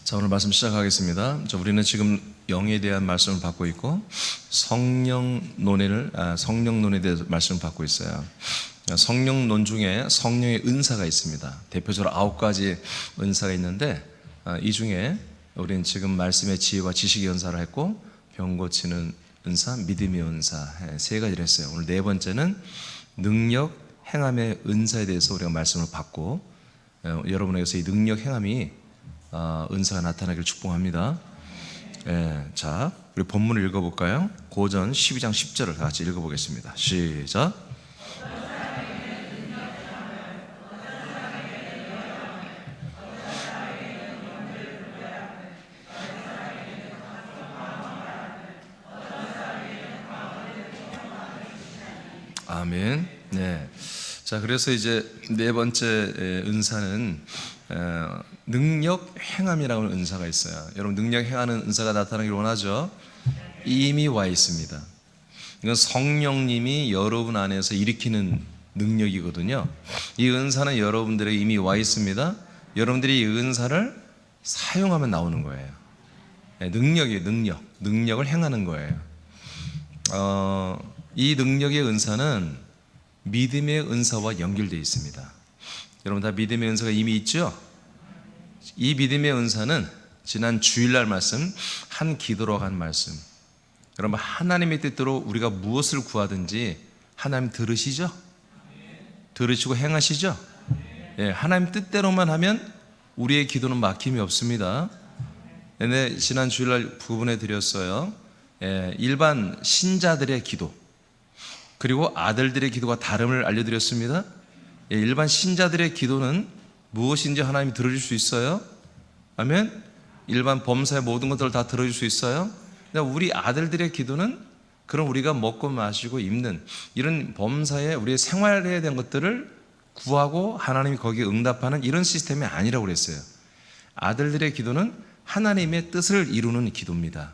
자, 오늘 말씀 시작하겠습니다. 우리는 지금 영에 대한 말씀을 받고 있고 성령론에 대해서 말씀을 받고 있어요. 성령론 중에 성령의 은사가 있습니다. 대표적으로 9가지 은사가 있는데 이 중에 우리는 지금 말씀의 지혜와 지식의 은사를 했고 병 고치는 은사, 믿음의 은사 3가지를 했어요. 오늘 4번째는 능력, 행함의 은사에 대해서 우리가 말씀을 받고 여러분에게서 이 능력, 행함이 은사가 나타나기를 축복합니다. 자, 우리 본문을 읽어볼까요? 고전 12장 10절을 같이 읽어보겠습니다. 시작. 아멘. 네. 자, 그래서 이제 4번째 은사는 능력 행함이라고 하는 은사가 있어요. 여러분, 능력 행하는 은사가 나타나기를 원하죠? 이미 와 있습니다. 이건 성령님이 여러분 안에서 일으키는 능력이거든요. 이 은사는 여러분들에게 이미 와 있습니다. 여러분들이 이 은사를 사용하면 나오는 거예요. 능력을 행하는 거예요. 이 능력의 은사는 믿음의 은사와 연결되어 있습니다. 여러분 다 믿음의 은사가 이미 있죠? 이 믿음의 은사는 지난 주일날 말씀, 한 기도로 한 말씀. 여러분, 하나님의 뜻대로 우리가 무엇을 구하든지 하나님 들으시죠? 들으시고 행하시죠? 하나님 뜻대로만 하면 우리의 기도는 막힘이 없습니다. 근데 지난 주일날 부분에 드렸어요. 일반 신자들의 기도 그리고 아들들의 기도가 다름을 알려드렸습니다. 일반 신자들의 기도는 무엇인지 하나님이 들어줄 수 있어요. 아멘. 일반 범사의 모든 것들을 다 들어줄 수 있어요. 우리 아들들의 기도는 그런 우리가 먹고 마시고 입는 이런 범사에 우리의 생활해야 되는 것들을 구하고 하나님이 거기에 응답하는 이런 시스템이 아니라고 그랬어요. 아들들의 기도는 하나님의 뜻을 이루는 기도입니다.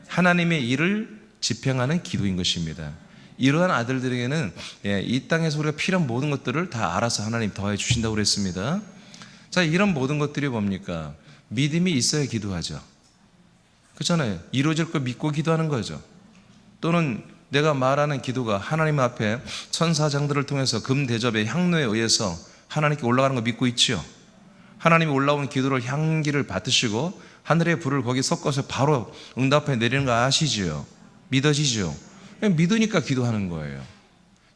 하나님의 일을 집행하는 기도인 것입니다. 이러한 아들들에게는 이 땅에서 우리가 필요한 모든 것들을 다 알아서 하나님 더해 주신다고 그랬습니다. 자, 이런 모든 것들이 뭡니까? 믿음이 있어야 기도하죠. 그렇잖아요. 이루어질 걸 믿고 기도하는 거죠. 또는 내가 말하는 기도가 하나님 앞에 천사장들을 통해서 금대접의 향로에 의해서 하나님께 올라가는 거 믿고 있지요. 하나님이 올라오는 기도를 향기를 받으시고 하늘의 불을 거기 섞어서 바로 응답해 내리는 거 아시지요? 믿어지죠? 그냥 믿으니까 기도하는 거예요.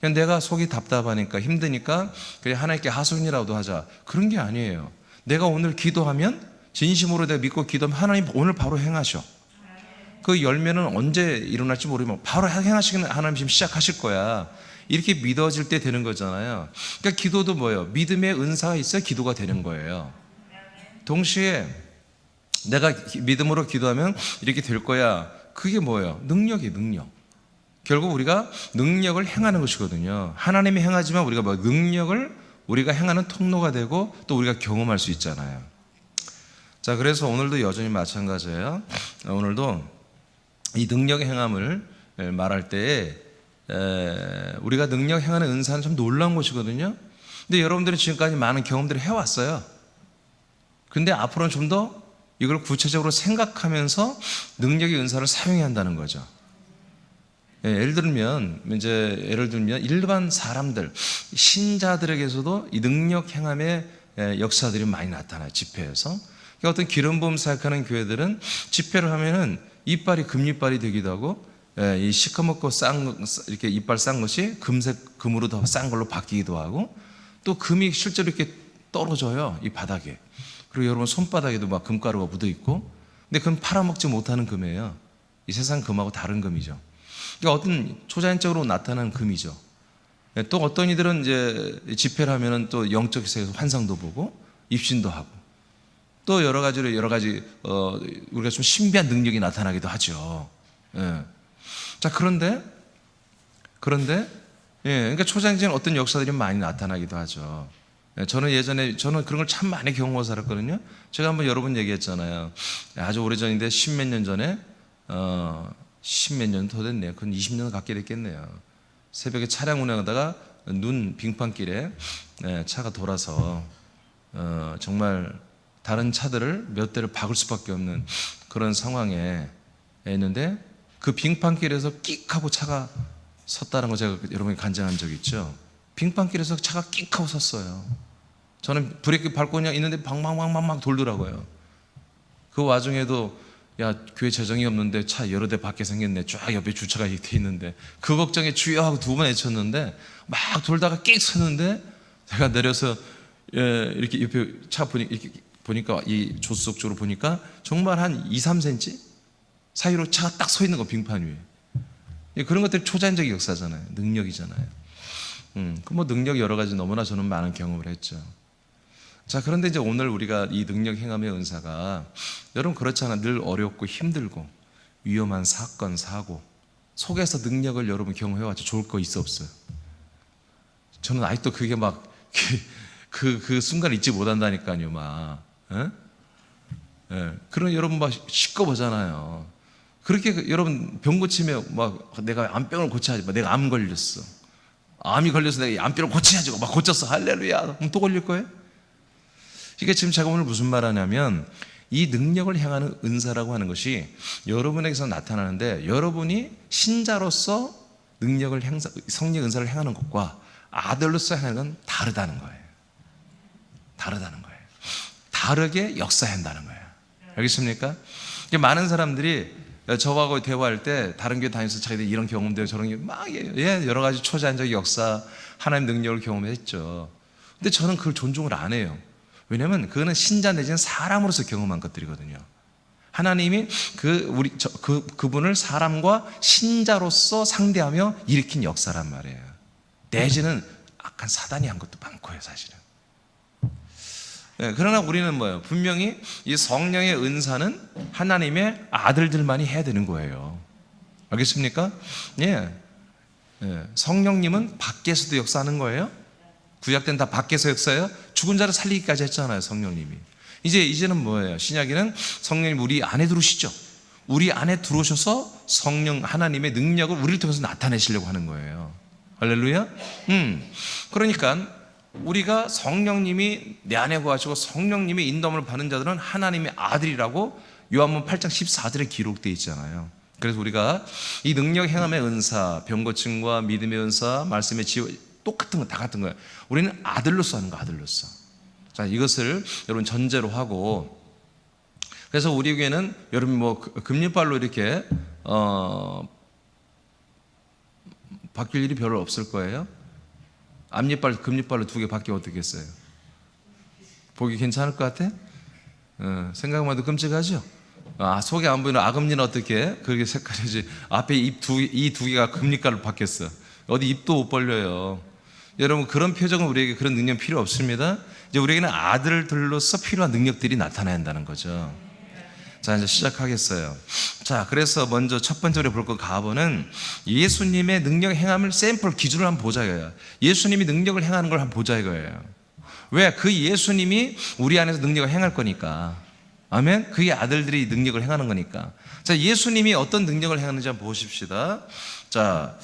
그냥 내가 속이 답답하니까 힘드니까 그냥 하나님께 하소연이라도 하자, 그런 게 아니에요. 내가 오늘 기도하면 진심으로 내가 믿고 기도하면 하나님 오늘 바로 행하셔. 그 열매는 언제 일어날지 모르지만 바로 행하시는 하나님 지금 시작하실 거야. 이렇게 믿어질 때 되는 거잖아요. 그러니까 기도도 뭐예요? 믿음의 은사가 있어야 기도가 되는 거예요. 동시에 내가 믿음으로 기도하면 이렇게 될 거야. 그게 뭐예요? 능력이에요. 능력. 결국 우리가 능력을 행하는 것이거든요. 하나님이 행하지만 우리가 능력을 우리가 행하는 통로가 되고 또 우리가 경험할 수 있잖아요. 자, 그래서 오늘도 여전히 마찬가지예요. 오늘도 이 능력 행함을 말할 때에 우리가 능력 행하는 은사는 참 놀라운 것이거든요. 근데 여러분들이 지금까지 많은 경험들을 해왔어요. 근데 앞으로는 좀 더 이걸 구체적으로 생각하면서 능력의 은사를 사용해야 한다는 거죠. 예를 들면 일반 사람들, 신자들에게서도 이 능력 행함의 역사들이 많이 나타나요. 집회에서. 그러니까 어떤 기름 부음 사역하는 교회들은 집회를 하면은 이빨이 금이빨이 되기도 하고, 이 시커멓고 이렇게 이빨 싼 것이 금으로 더 싼 걸로 바뀌기도 하고, 또 금이 실제로 이렇게 떨어져요, 이 바닥에. 그리고 여러분 손바닥에도 막 금가루가 묻어 있고, 근데 그건 팔아먹지 못하는 금이에요. 이 세상 금하고 다른 금이죠. 그러니까 어떤 초자연적으로 나타나는 금이죠. 또 어떤 이들은 이제 집회를 하면은 또 영적 세계에서 환상도 보고 입신도 하고 또 여러 가지 우리가 좀 신비한 능력이 나타나기도 하죠. 자, 그런데 그러니까 초자연적인 어떤 역사들이 많이 나타나기도 하죠. 저는 그런 걸 참 많이 경험하고 살았거든요. 제가 한번 여러 번 얘기했잖아요. 아주 오래전인데 십몇 년 전에 십몇 년 더 됐네요. 그건 20년 가까이 됐겠네요. 새벽에 차량 운행하다가 눈 빙판길에 차가 돌아서 정말 다른 차들을 몇 대를 박을 수밖에 없는 그런 상황에 있는데 그 빙판길에서 끽 하고 차가 섰다는 거 제가 여러분이 간증한 적 있죠. 빙판길에서 차가 끽 하고 섰어요. 저는 브레이크 밟고 그냥 있는데 방방방방방 돌더라고요. 그 와중에도 야, 교회 재정이 없는데 차 여러 대 밖에 생겼네. 쫙 옆에 주차가 돼 있는데 그 걱정에 주여 하고 두 번 외쳤는데 막 돌다가 끽 섰는데 제가 내려서 이렇게 옆에 차 이렇게 보니까 이 조수석 쪽으로 보니까 정말 한 2, 3cm 사이로 차가 딱 서 있는 거, 빙판 위에. 그런 것들이 초자연적 역사잖아요. 능력이잖아요. 그 뭐 능력 여러 가지 너무나 저는 많은 경험을 했죠. 자, 그런데 이제 오늘 우리가 이 능력 행함의 은사가 여러분 그렇잖아. 늘 어렵고 힘들고 위험한 사건, 사고 속에서 능력을 여러분 경험해왔죠. 좋을 거 있어 없어요? 저는 아직도 그게 막 그 순간 잊지 못한다니까요. 막 그런 여러분 막 시꺼보잖아요. 그렇게 여러분 병 고치면 막 내가 암병을 고쳐야지. 막 내가 암 걸렸어. 암이 걸려서 내가 암병을 고쳐야지. 막 고쳤어. 할렐루야. 그럼 또 걸릴 거예요? 이게 지금 제가 오늘 무슨 말 하냐면 이 능력을 행하는 은사라고 하는 것이 여러분에게서 나타나는데 여러분이 신자로서 능력을 성령 은사를 행하는 것과 아들로서 행하는 건 다르다는 거예요. 다르다는 거예요. 다르게 역사한다는 거예요. 알겠습니까? 많은 사람들이 저하고 대화할 때 다른 교회 다니면서 자기들 이런 경험들 저런 게 막 여러 가지 초자연적 역사 하나님 능력을 경험했죠. 근데 저는 그걸 존중을 안 해요. 왜냐하면 그거는 신자 내지는 사람으로서 경험한 것들이거든요. 하나님이 그분을 사람과 신자로서 상대하며 일으킨 역사란 말이에요. 내지는 악한 사단이 한 것도 많고요, 사실은. 그러나 우리는 뭐예요? 분명히 이 성령의 은사는 하나님의 아들들만이 해야 되는 거예요. 알겠습니까? 예. 성령님은 밖에서도 역사하는 거예요. 구약 때는 다 밖에서 역사해요. 죽은 자를 살리기까지 했잖아요, 성령님이. 이제는 뭐예요? 신약에는 성령님 우리 안에 들어오시죠. 우리 안에 들어오셔서 성령 하나님의 능력을 우리를 통해서 나타내시려고 하는 거예요. 할렐루야. 그러니까 우리가 성령님이 내 안에 거하시고 성령님의 인도함을 받는 자들은 하나님의 아들이라고 요한복음 8장 14절에 기록되어 있잖아요. 그래서 우리가 이 능력 행함의 은사, 병 고침과 믿음의 은사, 말씀의 지혜 똑같은 거 다 같은 거예요. 우리는 아들로서 하는 거, 아들로서. 자, 이것을 여러분 전제로 하고, 그래서 우리 교회는 여러분 뭐 금리빨로 이렇게 바뀔 일이 별로 없을 거예요. 앞니빨, 금리빨로 2개 바뀌면 어떻겠어요? 보기 괜찮을 것 같아? 생각만 해도 끔찍하죠? 속에 안 보이는 아금니는 어떻게 그렇게 색깔이지? 앞에 이 두 개가 금리깔로 바뀌었어. 어디 입도 못 벌려요. 여러분 그런 표정은 우리에게 그런 능력 필요 없습니다. 이제 우리에게는 아들들로서 필요한 능력들이 나타나야 한다는 거죠. 자, 이제 시작하겠어요. 자, 그래서 먼저 첫 번째로 볼 것 가보는 예수님의 능력 행함을 샘플 기준을 한번 보자 이거예요. 예수님이 능력을 행하는 걸 한번 보자 이거예요. 왜? 그 예수님이 우리 안에서 능력을 행할 거니까. 아멘? 그게 아들들이 능력을 행하는 거니까. 자, 예수님이 어떤 능력을 행하는지 한번 보십시다. 자,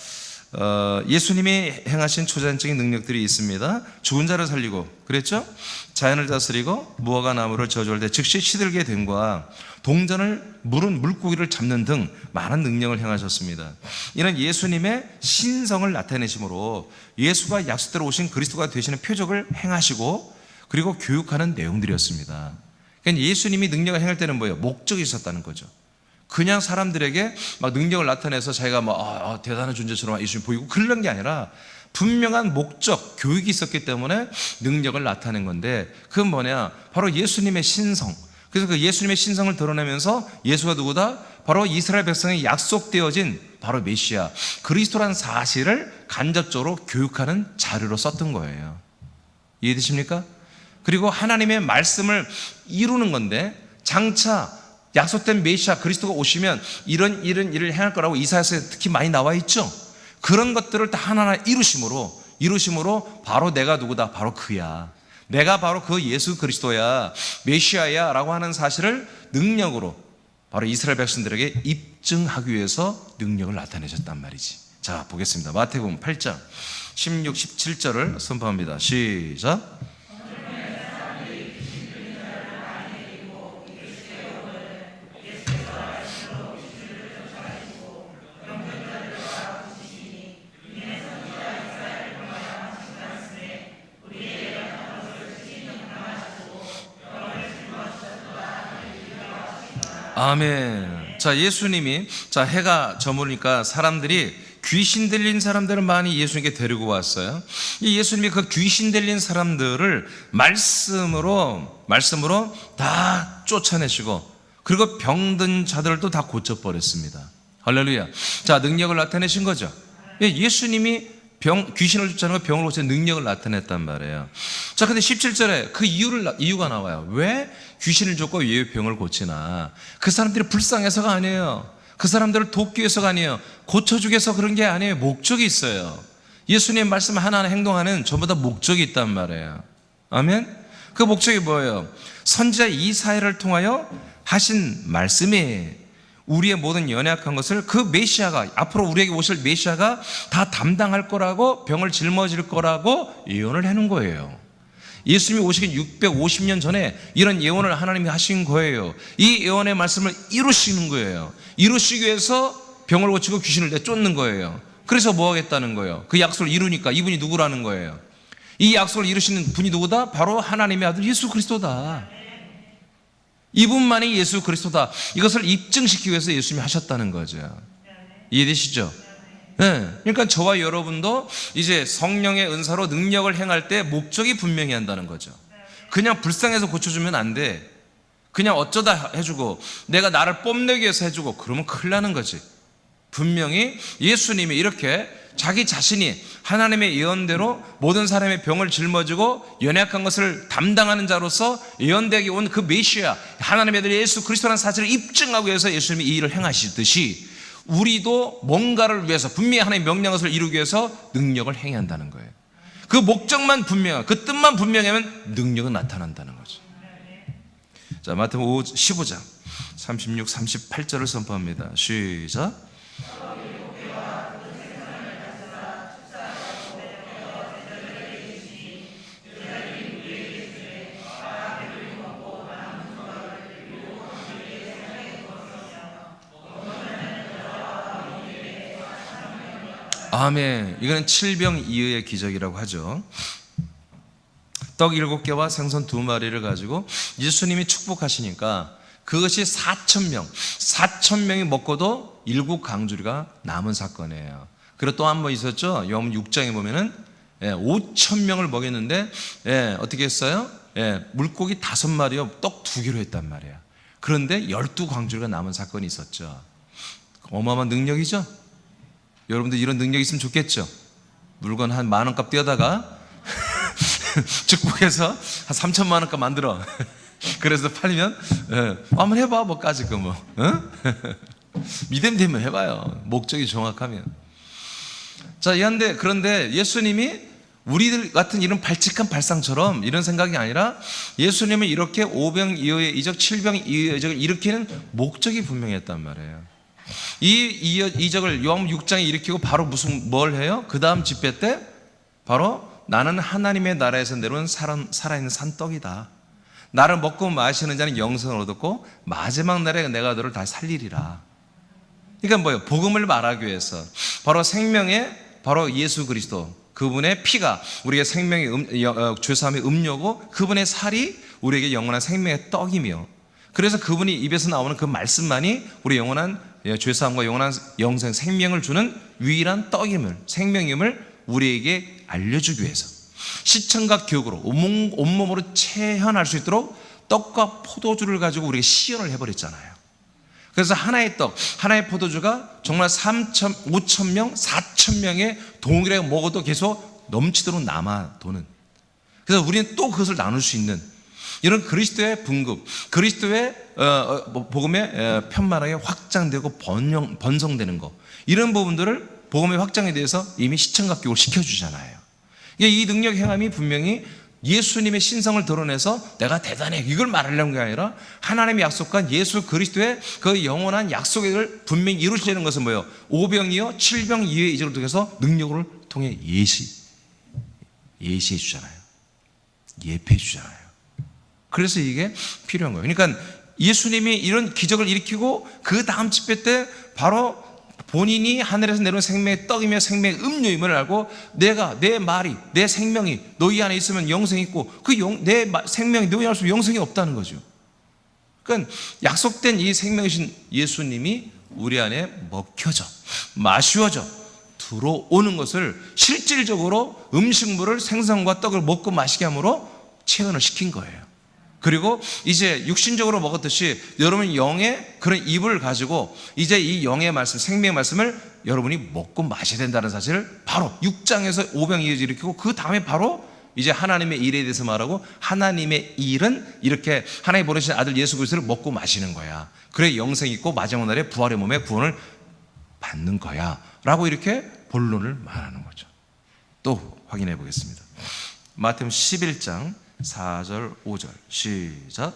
예수님이 행하신 초자연적인 능력들이 있습니다. 죽은 자를 살리고, 그랬죠? 자연을 다스리고 무화과 나무를 저주할 때 즉시 시들게 됨과 동전을 물은 물고기를 잡는 등 많은 능력을 행하셨습니다. 이는 예수님의 신성을 나타내심으로 예수가 약속대로 오신 그리스도가 되시는 표적을 행하시고 그리고 교육하는 내용들이었습니다. 그러니까 예수님이 능력을 행할 때는 뭐예요? 목적이 있었다는 거죠. 그냥 사람들에게 막 능력을 나타내서 자기가 막 대단한 존재처럼 예수님 보이고 그런 게 아니라 분명한 목적, 교육이 있었기 때문에 능력을 나타낸 건데 그건 뭐냐? 바로 예수님의 신성. 그래서 그 예수님의 신성을 드러내면서 예수가 누구다? 바로 이스라엘 백성에 약속되어진 바로 메시아, 그리스도라는 사실을 간접적으로 교육하는 자료로 썼던 거예요. 이해되십니까? 그리고 하나님의 말씀을 이루는 건데 장차 약속된 메시아 그리스도가 오시면 이런 일을 행할 거라고 이사야서에 특히 많이 나와 있죠. 그런 것들을 다 하나하나 이루심으로 바로 내가 누구다? 바로 그야. 내가 바로 그 예수 그리스도야, 메시아야 라고 하는 사실을 능력으로 바로 이스라엘 백성들에게 입증하기 위해서 능력을 나타내셨단 말이지. 자, 보겠습니다. 마태복음 8장 16, 17절을 선포합니다. 시작. 아멘. 자, 예수님이 해가 저무니까 사람들이 귀신 들린 사람들을 많이 예수님께 데리고 왔어요. 이 예수님이 그 귀신 들린 사람들을 말씀으로 다 쫓아내시고, 그리고 병든 자들도 다 고쳐버렸습니다. 할렐루야. 자, 능력을 나타내신 거죠. 예수님이 귀신을 쫓아내고 병을 고치는 능력을 나타냈단 말이에요. 자, 근데 17절에 그 이유가 나와요. 왜 귀신을 쫓고 왜 병을 고치나? 그 사람들이 불쌍해서가 아니에요. 그 사람들을 돕기 위해서가 아니에요. 고쳐주기 위해서 그런 게 아니에요. 목적이 있어요. 예수님 말씀 하나하나 행동하는 전부 다 목적이 있단 말이에요. 아멘? 그 목적이 뭐예요? 선지자 이사야를 통하여 하신 말씀이 우리의 모든 연약한 것을 그 메시아가, 앞으로 우리에게 오실 메시아가 다 담당할 거라고, 병을 짊어질 거라고 예언을 해놓은 거예요. 예수님이 오시기 650년 전에 이런 예언을 하나님이 하신 거예요. 이 예언의 말씀을 이루시는 거예요. 이루시기 위해서 병을 고치고 귀신을 내쫓는 거예요. 그래서 뭐 하겠다는 거예요? 그 약속을 이루니까 이분이 누구라는 거예요? 이 약속을 이루시는 분이 누구다? 바로 하나님의 아들 예수 그리스도다. 이분만이 예수 그리스도다. 이것을 입증시키기 위해서 예수님이 하셨다는 거죠. 이해되시죠? 네. 그러니까 저와 여러분도 이제 성령의 은사로 능력을 행할 때 목적이 분명히 한다는 거죠. 그냥 불쌍해서 고쳐주면 안 돼. 그냥 어쩌다 해주고 내가 나를 뽐내기 위해서 해주고 그러면 큰일 나는 거지. 분명히 예수님이 이렇게 자기 자신이 하나님의 예언대로 모든 사람의 병을 짊어지고 연약한 것을 담당하는 자로서 예언되게 온 그 메시아 하나님의 아들 예수 그리스도라는 사실을 입증하기 위해서 예수님이 이 일을 행하시듯이 우리도 뭔가를 위해서 분명히 하나님의 명령을 이루기 위해서 능력을 행해야 한다는 거예요. 그 목적만 분명하고 그 뜻만 분명하면 능력은 나타난다는 거죠. 자, 마태복음 15장 36, 38절을 선포합니다. 시작. 아멘. 이거는 칠병이의의 기적이라고 하죠. 떡 7개와 생선 2마리를 가지고 예수님이 축복하시니까 그것이 4,000명이 먹고도 7강주리가 남은 사건이에요. 그리고 또 한 번 있었죠. 요한 6장에 보면은 5,000명을 먹였는데 어떻게 했어요? 물고기 5마리요 떡 2개로 했단 말이에요. 그런데 12강주리가 남은 사건이 있었죠. 어마어마한 능력이죠. 여러분들 이런 능력이 있으면 좋겠죠. 물건 한 10,000원값 떼다가 축복해서 한 3,000만 원값 만들어. 그래서 팔리면 한번 해봐. 뭐까지 그 뭐 믿음 되면 해봐요. 목적이 정확하면. 자, 그런데 예수님이 우리들 같은 이런 발칙한 발상처럼 이런 생각이 아니라 예수님은 이렇게 오병이어의 이적, 칠병이어의 이적을 일으키는 목적이 분명했단 말이에요. 이 이적을 요한 6장에 일으키고 바로 뭘 해요? 그 다음 집회 때 바로 나는 하나님의 나라에서 내려온 살아있는 산떡이다. 나를 먹고 마시는 자는 영생을 얻었고 마지막 날에 내가 너를 다 살리리라. 그러니까 뭐예요? 복음을 말하기 위해서 바로 생명의 바로 예수 그리스도 그분의 피가 우리의 생명의 죄사함의 음료고 그분의 살이 우리에게 영원한 생명의 떡이며 그래서 그분이 입에서 나오는 그 말씀만이 우리 영원한 죄사함과 영원한 영생 생명을 주는 유일한 떡임을 생명임을 우리에게 알려주기 위해서 시청각 교육으로 온몸으로 체현할 수 있도록 떡과 포도주를 가지고 우리가 시연을 해버렸잖아요. 그래서 하나의 떡, 하나의 포도주가 정말 5,000명, 4,000명의 동일하게 먹어도 계속 넘치도록 남아 도는. 그래서 우리는 또 그것을 나눌 수 있는 이런 그리스도의 분급, 그리스도의 복음의 편만하게 확장되고 번성되는 것, 이런 부분들을 복음의 확장에 대해서 이미 시청각 교육을 시켜주잖아요. 이 능력 행함이 분명히 예수님의 신성을 드러내서 내가 대단해 이걸 말하려는 게 아니라 하나님의 약속한 예수 그리스도의 그 영원한 약속을 분명히 이루시려는 것은 뭐예요? 오병이어 칠병이의 이적을 통해서 능력을 통해 예시해 주잖아요. 예표해 주잖아요. 그래서 이게 필요한 거예요. 그러니까 예수님이 이런 기적을 일으키고 그 다음 집회 때 바로 본인이 하늘에서 내려온 생명의 떡이며 생명의 음료임을 알고 내 말이 내 생명이 너희 안에 있으면 영생이 있고 내 생명이 너희 안에 없으면 영생이 없다는 거죠. 그러니까 약속된 이 생명이신 예수님이 우리 안에 먹혀져 마시워져 들어오는 것을 실질적으로 음식물을 생선과 떡을 먹고 마시게 함으로 체험을 시킨 거예요. 그리고 이제 육신적으로 먹었듯이 여러분 영의 그런 입을 가지고 이제 이 영의 말씀, 생명의 말씀을 여러분이 먹고 마셔야 된다는 사실을 바로 6장에서 5병 일으키고 그 다음에 바로 이제 하나님의 일에 대해서 말하고 하나님의 일은 이렇게 하나님 보내신 아들 예수 그리스도를 먹고 마시는 거야. 그래 영생이 있고 마지막 날에 부활의 몸에 구원을 받는 거야 라고 이렇게 본론을 말하는 거죠. 또 확인해 보겠습니다. 마태복음 11장 4절 5절 시작.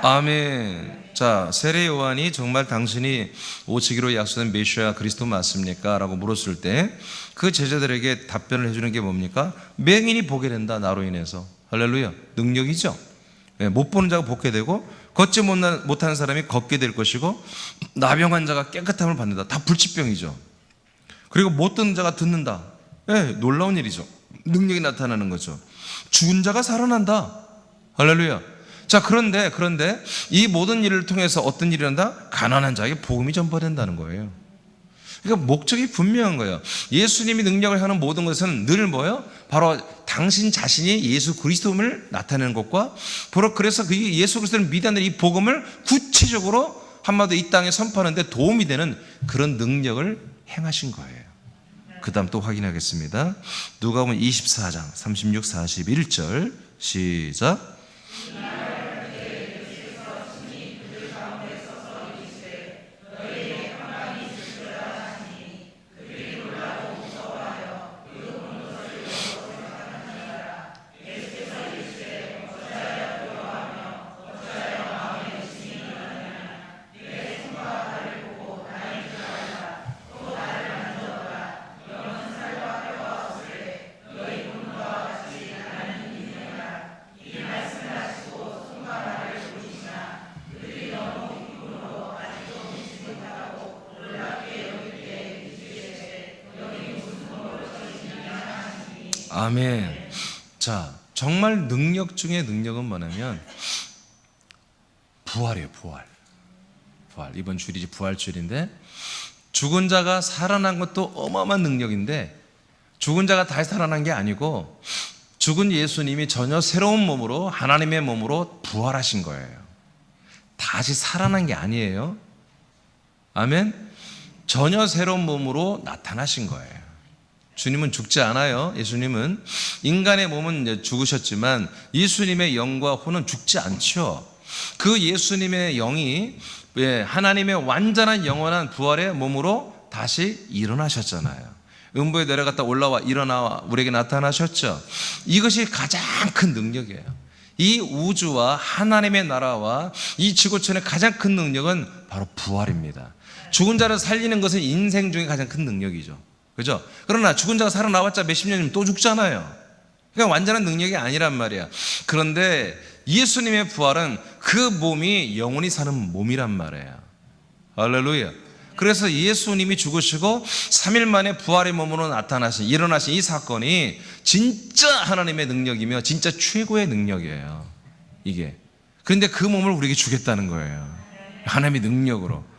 아멘. 자, 세례 요한이 정말 당신이 오시기로 약속된 메시아 그리스도 맞습니까? 라고 물었을 때 그 제자들에게 답변을 해주는 게 뭡니까? 맹인이 보게 된다, 나로 인해서. 할렐루야. 능력이죠. 못 보는 자가 보게 되고 걷지 못하는 사람이 걷게 될 것이고 나병 환자가 깨끗함을 받는다. 다 불치병이죠. 그리고 못 듣는 자가 듣는다. 놀라운 일이죠. 능력이 나타나는 거죠. 죽은 자가 살아난다. 할렐루야. 자, 그런데 이 모든 일을 통해서 어떤 일이 일어난다? 가난한 자에게 복음이 전파된다는 거예요. 그러니까 목적이 분명한 거예요. 예수님이 능력을 하는 모든 것은 늘 뭐예요? 바로 당신 자신이 예수 그리스도를 나타내는 것과 바로 그래서 그 예수 그리스도를 믿는 이 복음을 구체적으로 한마디로 이 땅에 선포하는데 도움이 되는 그런 능력을 행하신 거예요. 그 다음 또 확인하겠습니다. 누가복음 24장 36, 41절 시작. 아멘. 자, 정말 능력 중에 능력은 뭐냐면 부활이에요. 부활. 이번 주일이 부활주일인데 죽은 자가 살아난 것도 어마어마한 능력인데 죽은 자가 다시 살아난 게 아니고 죽은 예수님이 전혀 새로운 몸으로 하나님의 몸으로 부활하신 거예요. 다시 살아난 게 아니에요. 아멘. 전혀 새로운 몸으로 나타나신 거예요. 주님은 죽지 않아요. 예수님은 인간의 몸은 이제 죽으셨지만 예수님의 영과 혼은 죽지 않죠. 그 예수님의 영이 하나님의 완전한 영원한 부활의 몸으로 다시 일어나셨잖아요. 음부에 내려갔다 올라와 일어나와 우리에게 나타나셨죠. 이것이 가장 큰 능력이에요. 이 우주와 하나님의 나라와 이 지구촌의 가장 큰 능력은 바로 부활입니다. 죽은 자를 살리는 것은 인생 중에 가장 큰 능력이죠. 그죠? 그러나 죽은 자가 살아나왔자 몇십 년이면 또 죽잖아요. 그러니까 완전한 능력이 아니란 말이야. 그런데 예수님의 부활은 그 몸이 영원히 사는 몸이란 말이에요. 할렐루야. 그래서 예수님이 죽으시고 3일 만에 부활의 몸으로 일어나신 이 사건이 진짜 하나님의 능력이며 진짜 최고의 능력이에요. 이게. 그런데 그 몸을 우리에게 주겠다는 거예요. 하나님의 능력으로.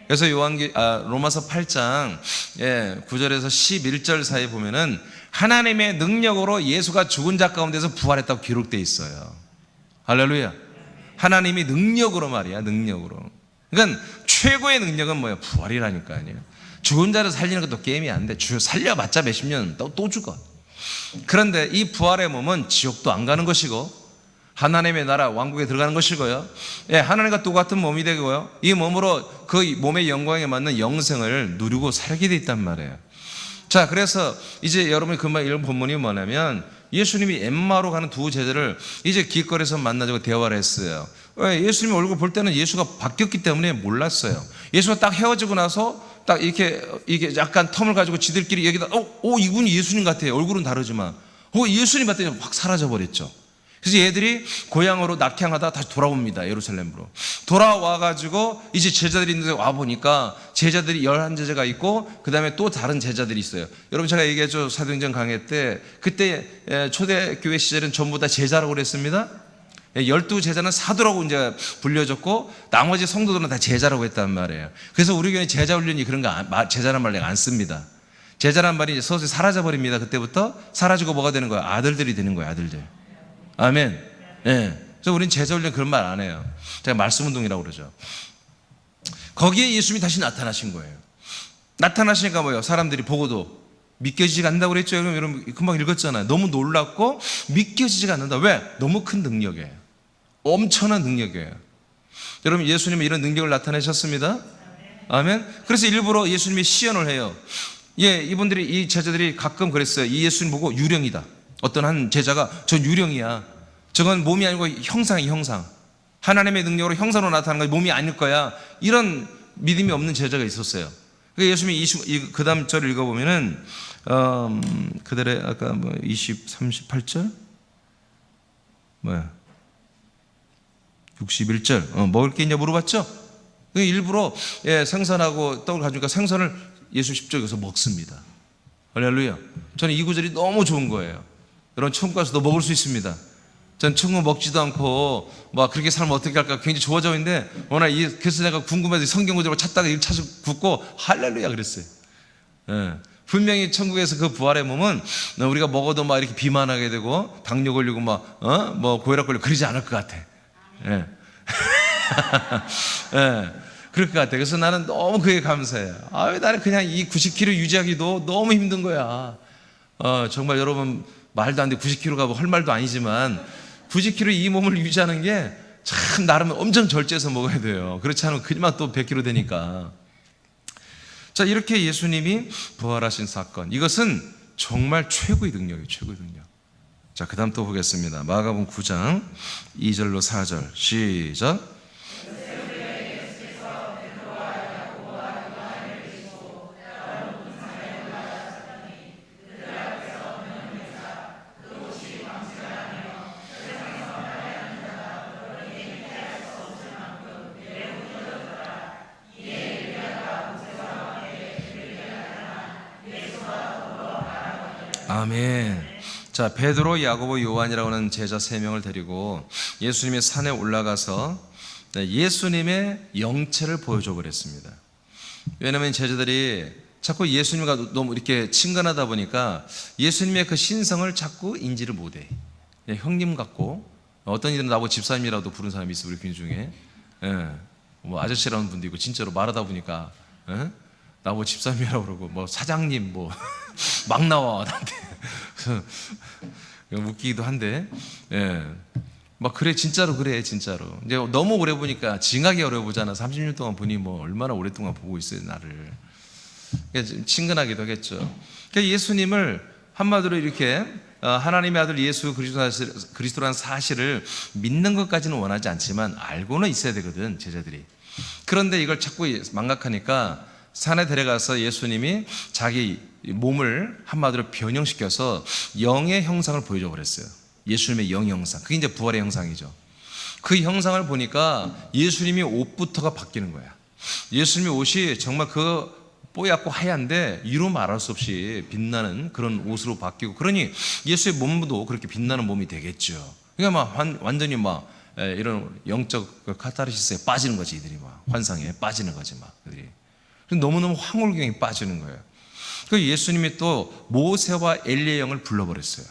그래서 로마서 8장 9절에서 11절 사이에 보면은 하나님의 능력으로 예수가 죽은 자 가운데서 부활했다고 기록되어 있어요. 할렐루야. 하나님이 능력으로 말이야. 능력으로. 그러니까 최고의 능력은 뭐예요? 부활이라니까요. 죽은 자를 살리는 것도 게임이 안 돼. 살려봤자 몇십 년 또 죽어. 그런데 이 부활의 몸은 지옥도 안 가는 것이고 하나님의 나라 왕국에 들어가는 것이고요. 하나님과 똑같은 몸이 되고요. 이 몸으로 그 몸의 영광에 맞는 영생을 누리고 살게 돼 있단 말이에요. 자, 그래서 이제 여러분이 금방 읽은 본문이 뭐냐면 예수님이 엠마오로 가는 두 제자를 이제 길거리에서 만나자고 대화를 했어요. 예수님 얼굴 볼 때는 예수가 바뀌었기 때문에 몰랐어요. 예수가 딱 헤어지고 나서 딱 이게 약간 텀을 가지고 지들끼리 여기다 이분이 예수님 같아요. 얼굴은 다르지만 예수님 봤더니 확 사라져 버렸죠. 그래서 얘들이 고향으로 낙향하다 다시 돌아옵니다. 예루살렘으로 돌아와가지고 이제 제자들이 있는데 와보니까 제자들이 11제자가 있고 그 다음에 또 다른 제자들이 있어요. 여러분 제가 얘기했죠, 사도행전 강해 때. 그때 초대교회 시절은 전부 다 제자라고 그랬습니다. 12제자는 사도라고 이제 불려졌고 나머지 성도들은 다 제자라고 했단 말이에요. 그래서 우리 교회 제자 훈련이 그런 거 제자란 말 내가 안 씁니다. 제자란 말이 이제 서서히 사라져버립니다. 그때부터 사라지고 뭐가 되는 거예요? 아들들이 되는 거예요. 아들들. 아멘. 예. 그래서 우리는 제자 훈련 그런 말 안 해요. 제가 말씀 운동이라고 그러죠. 거기에 예수님이 다시 나타나신 거예요. 나타나시니까 뭐예요? 사람들이 보고도 믿겨지지가 않는다고 그랬죠. 여러분 금방 읽었잖아요. 너무 놀랍고 믿겨지지가 않는다. 왜? 너무 큰 능력이에요. 엄청난 능력이에요. 여러분 예수님은 이런 능력을 나타내셨습니다. 아멘. 그래서 일부러 예수님이 시연을 해요. 예, 이분들이 이 제자들이 가끔 그랬어요. 이 예수님 보고 유령이다. 어떤 한 제자가 전 유령이야. 저건 몸이 아니고 형상이 형상. 하나님의 능력으로 형상으로 나타나는 건 몸이 아닐 거야. 이런 믿음이 없는 제자가 있었어요. 그러니까 예수님이 그 다음 절을 읽어보면은 그들의 아까 38절 뭐야 61절 먹을 게 있냐 물어봤죠. 일부러 생선하고 떡을 가져오니까 생선을 예수 십자가에서 먹습니다. 할렐루야. 저는 이 구절이 너무 좋은 거예요. 여러분 천국 가서도 먹을 수 있습니다. 전 천국 먹지도 않고 막 그렇게 살면 어떻게 할까 굉장히 좋아져 있는데 워낙 그래서 제가 궁금해서 성경 구절을 찾다가 이걸 찾아 굳고 할렐루야 그랬어요. 예. 분명히 천국에서 그 부활의 몸은 우리가 먹어도 막 이렇게 비만하게 되고 당뇨 걸리고 뭐 고혈압 걸리고 그러지 않을 것 같아. 예. 예. 그럴 것 같아. 그래서 나는 너무 그게 감사해요. 나는 그냥 이 90kg 유지하기도 너무 힘든 거야. 정말 여러분 말도 안 돼. 90kg가 할 말도 아니지만 90kg 이 몸을 유지하는 게 참 나름 엄청 절제해서 먹어야 돼요. 그렇지 않으면 그만 또 100kg 되니까. 자, 이렇게 예수님이 부활하신 사건, 이것은 정말 최고의 능력이에요. 최고의 능력. 자, 그 다음 또 보겠습니다. 마가복음 9장 2절로 4절 시작. 아멘. 자, 베드로, 야고보, 요한이라고 하는 제자 3명을 데리고 예수님의 산에 올라가서 예수님의 영체를 보여줘 버렸습니다. 왜냐하면 제자들이 자꾸 예수님과 너무 이렇게 친근하다 보니까 예수님의 그 신성을 자꾸 인지를 못해. 형님 같고 어떤 이들은 나보고 집사님이라도 부른 사람이 있어 우리 교인 중에. 뭐 아저씨라는 분도 있고 진짜로 말하다 보니까 나보고 집사님이라고 그러고 뭐 사장님 뭐 막 나와 나한테. 웃기기도 한데, 막 그래 진짜로 그래 진짜로. 이제 너무 오래 보니까 징하게 오래 보잖아. 30년 동안 보니 뭐 얼마나 오랫동안 보고 있어요 나를. 그러니까 친근하기도 하겠죠. 그러니까 예수님을 한마디로 이렇게 하나님의 아들 예수 그리스도라는 사실을 믿는 것까지는 원하지 않지만 알고는 있어야 되거든 제자들이. 그런데 이걸 자꾸 망각하니까 산에 데려가서 예수님이 자기 몸을 한마디로 변형시켜서 영의 형상을 보여줘 버렸어요. 예수님의 영의 형상. 그게 이제 부활의 형상이죠. 그 형상을 보니까 예수님이 옷부터가 바뀌는 거야. 예수님의 옷이 정말 그 뽀얗고 하얀데 이루 말할 수 없이 빛나는 그런 옷으로 바뀌고, 그러니 예수의 몸도 그렇게 빛나는 몸이 되겠죠. 그러니까 막 완전히 막 이런 영적 카타르시스에 빠지는 거지. 이들이 막 환상에 빠지는 거지 막 그들이. 너무너무 황홀경에 빠지는 거예요. 그 예수님이 또 모세와 엘리의 영을 불러버렸어요.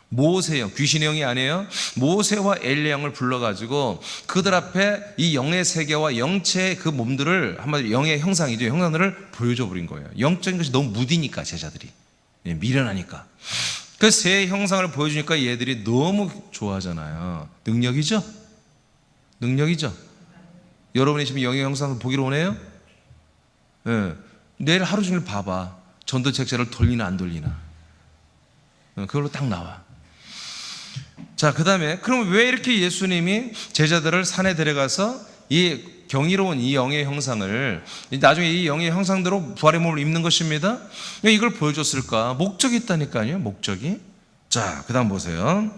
모세의 영, 귀신의 영이 아니에요. 모세와 엘리의 영을 불러가지고 그들 앞에 이 영의 세계와 영체의 그 몸들을 한마디로 영의 형상이죠. 형상들을 보여줘 버린 거예요. 영적인 것이 너무 무디니까 제자들이 미련하니까. 그 새 형상을 보여주니까 얘들이 너무 좋아하잖아요. 능력이죠? 능력이죠? 여러분이 지금 영의 형상을 보기로 원해요? 내일 하루 종일 봐봐. 전도책자를 돌리나 안 돌리나. 그걸로 딱 나와. 자, 그 다음에 그럼 왜 이렇게 예수님이 제자들을 산에 데려가서 이 경이로운 이 영의 형상을, 나중에 이 영의 형상대로 부활의 몸을 입는 것입니다. 왜 이걸 보여줬을까? 목적이 있다니까요. 목적이. 자, 그 다음 보세요.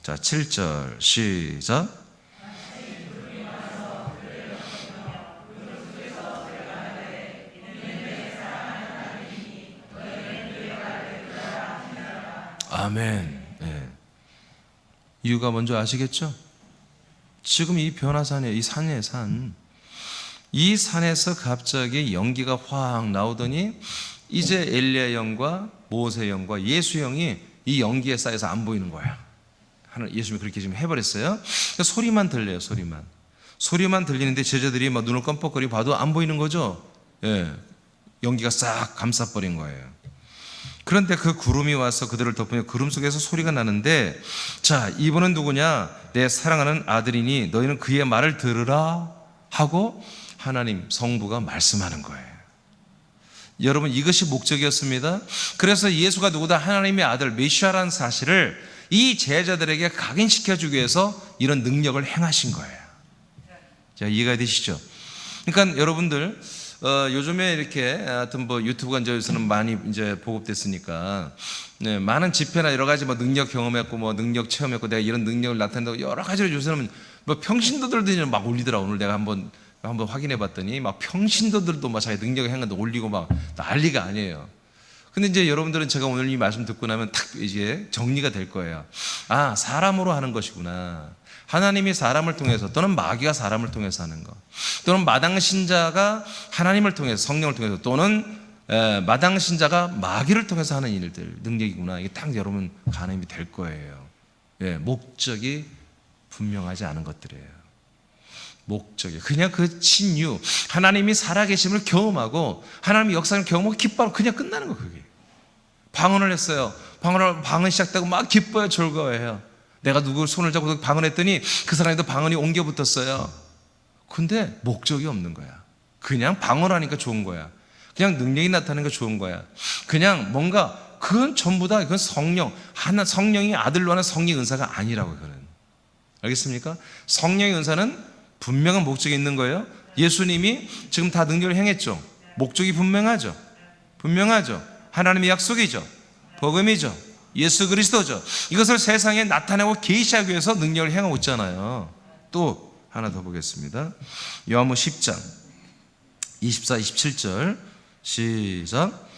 자, 7절 시작. 아멘. 네. 이유가 뭔지 아시겠죠? 지금 이 변화산에, 이 산에 이 산에서 갑자기 연기가 확 나오더니 이제 엘리야 영과 모세 영과 예수 영이 이 연기에 쌓여서 안 보이는 거야. 예수님이 그렇게 지금 해버렸어요. 그러니까 소리만 들려요. 소리만 들리는데 제자들이 막 눈을 껌뻑거리고 봐도 안 보이는 거죠. 예. 연기가 싹 감싸버린 거예요. 그런데 그 구름이 와서 그들을 덮으며 구름 속에서 소리가 나는데, 자, 이분은 누구냐? 내 사랑하는 아들이니 너희는 그의 말을 들으라 하고 하나님 성부가 말씀하는 거예요. 여러분, 이것이 목적이었습니다. 그래서 예수가 누구다? 하나님의 아들 메시아라는 사실을 이 제자들에게 각인시켜주기 위해서 이런 능력을 행하신 거예요. 자, 이해가 되시죠? 그러니까 여러분들 요즘에 이렇게 하여튼 뭐 유튜브 관저에서는 많이 이제 보급됐으니까, 네, 많은 집회나 여러 가지 뭐 능력 경험했고 뭐 능력 체험했고 내가 이런 능력을 나타낸다고 여러 가지로 요새는 뭐 평신도들도 막 올리더라. 오늘 내가 한번 확인해 봤더니 막 평신도들도 막 자기 능력을 행한다 올리고 막 난리가 아니에요. 근데 이제 여러분들은 제가 오늘 이 말씀 듣고 나면 탁 이제 정리가 될 거예요. 아, 사람으로 하는 것이구나. 하나님이 사람을 통해서, 또는 마귀가 사람을 통해서 하는 것, 또는 마당 신자가 하나님을 통해서, 성령을 통해서, 또는 마당 신자가 마귀를 통해서 하는 일들, 능력이구나. 이게 딱 여러분 가늠이 될 거예요. 예, 목적이 분명하지 않은 것들이에요. 목적이 그냥 그 친유, 하나님이 살아계심을 경험하고 하나님의 역사를 경험하고 기뻐하고 그냥 끝나는 거. 그게 방언을 했어요. 방언 시작되고 막 기뻐요, 즐거워해요. 내가 누구 손을 잡고 방언했더니 그 사람에도 방언이 옮겨 붙었어요. 근데 목적이 없는 거야. 그냥 방언하니까 좋은 거야. 그냥 능력이 나타나는 거 좋은 거야. 그냥 뭔가 그건 전부 다 그건 성령이 아들로 하는 성령 은사가 아니라고. 그건 알겠습니까? 성령의 은사는 분명한 목적이 있는 거예요. 예수님이 지금 다 능력을 행했죠. 목적이 분명하죠. 하나님의 약속이죠. 복음이죠. 예수 그리스도죠. 이것을 세상에 나타내고 계시하기 위해서 능력을 행하고 있잖아요. 또 하나 더 보겠습니다. 요한복음 10장 24, 27절 시작.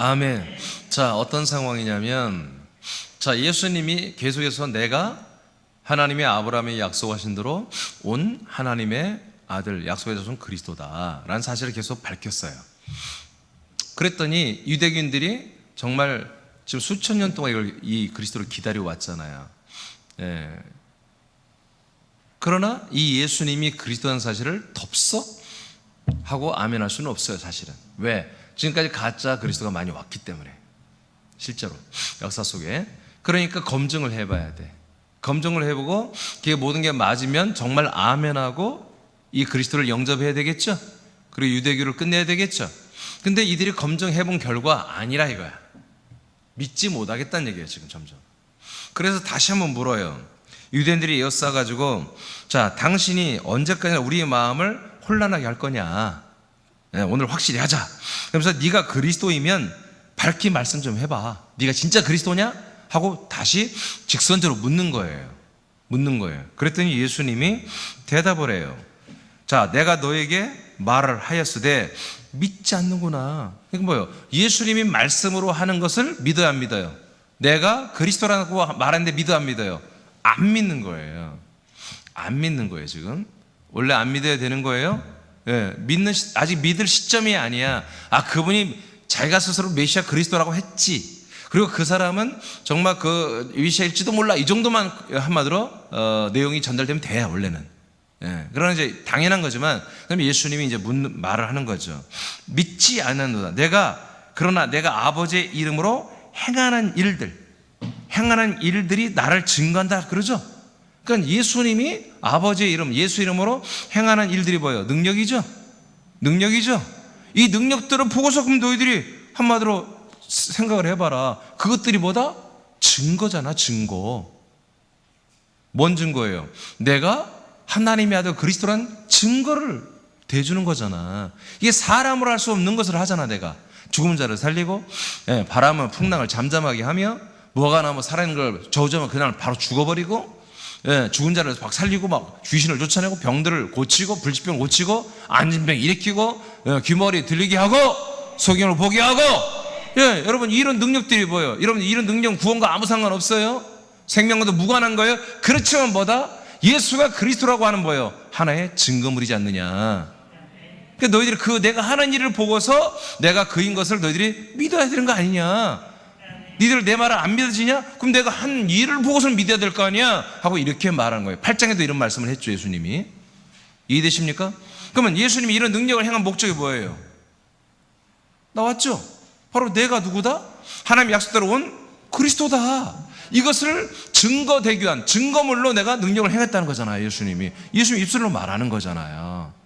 아멘. 자, 어떤 상황이냐면, 자, 예수님이 계속해서 내가 하나님의 아브라함이 약속하신 대로 온 하나님의 아들, 약속의 자손 그리스도다라는 사실을 계속 밝혔어요. 그랬더니 유대인들이 정말 지금 수천 년 동안 이 그리스도를 기다려 왔잖아요. 예. 그러나 이 예수님이 그리스도라는 사실을 덥석하고 아멘할 수는 없어요, 사실은. 왜? 지금까지 가짜 그리스도가 많이 왔기 때문에. 실제로 역사 속에. 그러니까 검증을 해봐야 돼. 검증을 해보고 그게 모든 게 맞으면 정말 아멘하고 이 그리스도를 영접해야 되겠죠. 그리고 유대교를 끝내야 되겠죠. 근데 이들이 검증해본 결과 아니라 이거야. 믿지 못하겠다는 얘기예요, 지금 점점. 그래서 다시 한번 물어요. 유대인들이 에워싸가지고, 자, 당신이 언제까지나 우리의 마음을 혼란하게 할 거냐. 네, 오늘 확실히 하자. 그러면서 네가 그리스도이면 밝히 말씀 좀 해봐. 네가 진짜 그리스도냐? 하고 다시 직선적으로 묻는 거예요. 그랬더니 예수님이 대답을 해요. 자, 내가 너에게 말을 하였으되 믿지 않는구나. 이게 뭐예요? 예수님이 말씀으로 하는 것을 믿어야 안 믿어요? 내가 그리스도라고 말하는데 믿어야 안 믿어요? 안 믿는 거예요. 지금. 원래 안 믿어야 되는 거예요? 예, 아직 믿을 시점이 아니야. 아, 그분이 자기가 스스로 메시아 그리스도라고 했지. 그리고 그 사람은 정말 그 메시아일지도 몰라. 이 정도만 한마디로 내용이 전달되면 돼, 원래는. 예, 그러나 이제 당연한 거지만, 그럼 예수님이 이제 말을 하는 거죠. 믿지 않는다. 그러나 내가 아버지의 이름으로 행하는 일들이 나를 증거한다. 그러죠? 그러니까 예수님이 아버지의 이름, 예수 이름으로 행하는 일들이 뭐예요? 능력이죠? 능력이죠? 이 능력들을 보고서 그럼 너희들이 한마디로 생각을 해봐라. 그것들이 뭐다? 증거잖아, 증거. 뭔 증거예요? 내가 하나님의 아들 그리스도란 증거를 대주는 거잖아. 이게 사람으로 할 수 없는 것을 하잖아. 내가 죽은 자를 살리고, 바람은 풍랑을 잠잠하게 하며, 뭐가 나면 살아있는 걸 저주하면 그날 바로 죽어버리고, 죽은 자를 막 살리고, 막 귀신을 쫓아내고, 병들을 고치고, 불치병 고치고, 안진병 일으키고, 귀머리 들리게 하고, 소경을 보게 하고. 여러분, 이런 능력들이 뭐예요? 여러분, 이런 능력 구원과 아무 상관없어요? 생명과도 무관한 거예요? 그렇지만 뭐다? 예수가 그리스도라고 하는 뭐예요? 하나의 증거물이지 않느냐. 그러니까 너희들이 그 내가 하는 일을 보고서 내가 그인 것을 너희들이 믿어야 되는 거 아니냐. 니들 내 말을 안 믿어지냐? 그럼 내가 한 일을 보고서는 믿어야 될 거 아니야? 하고 이렇게 말하는 거예요. 8장에도 이런 말씀을 했죠, 예수님이. 이해되십니까? 그러면 예수님이 이런 능력을 행한 목적이 뭐예요? 나왔죠? 바로 내가 누구다? 하나님 약속대로 온 그리스도다. 이것을 증거되기 위한 증거물로 내가 능력을 행했다는 거잖아요. 예수님이 입술로 말하는 거잖아요.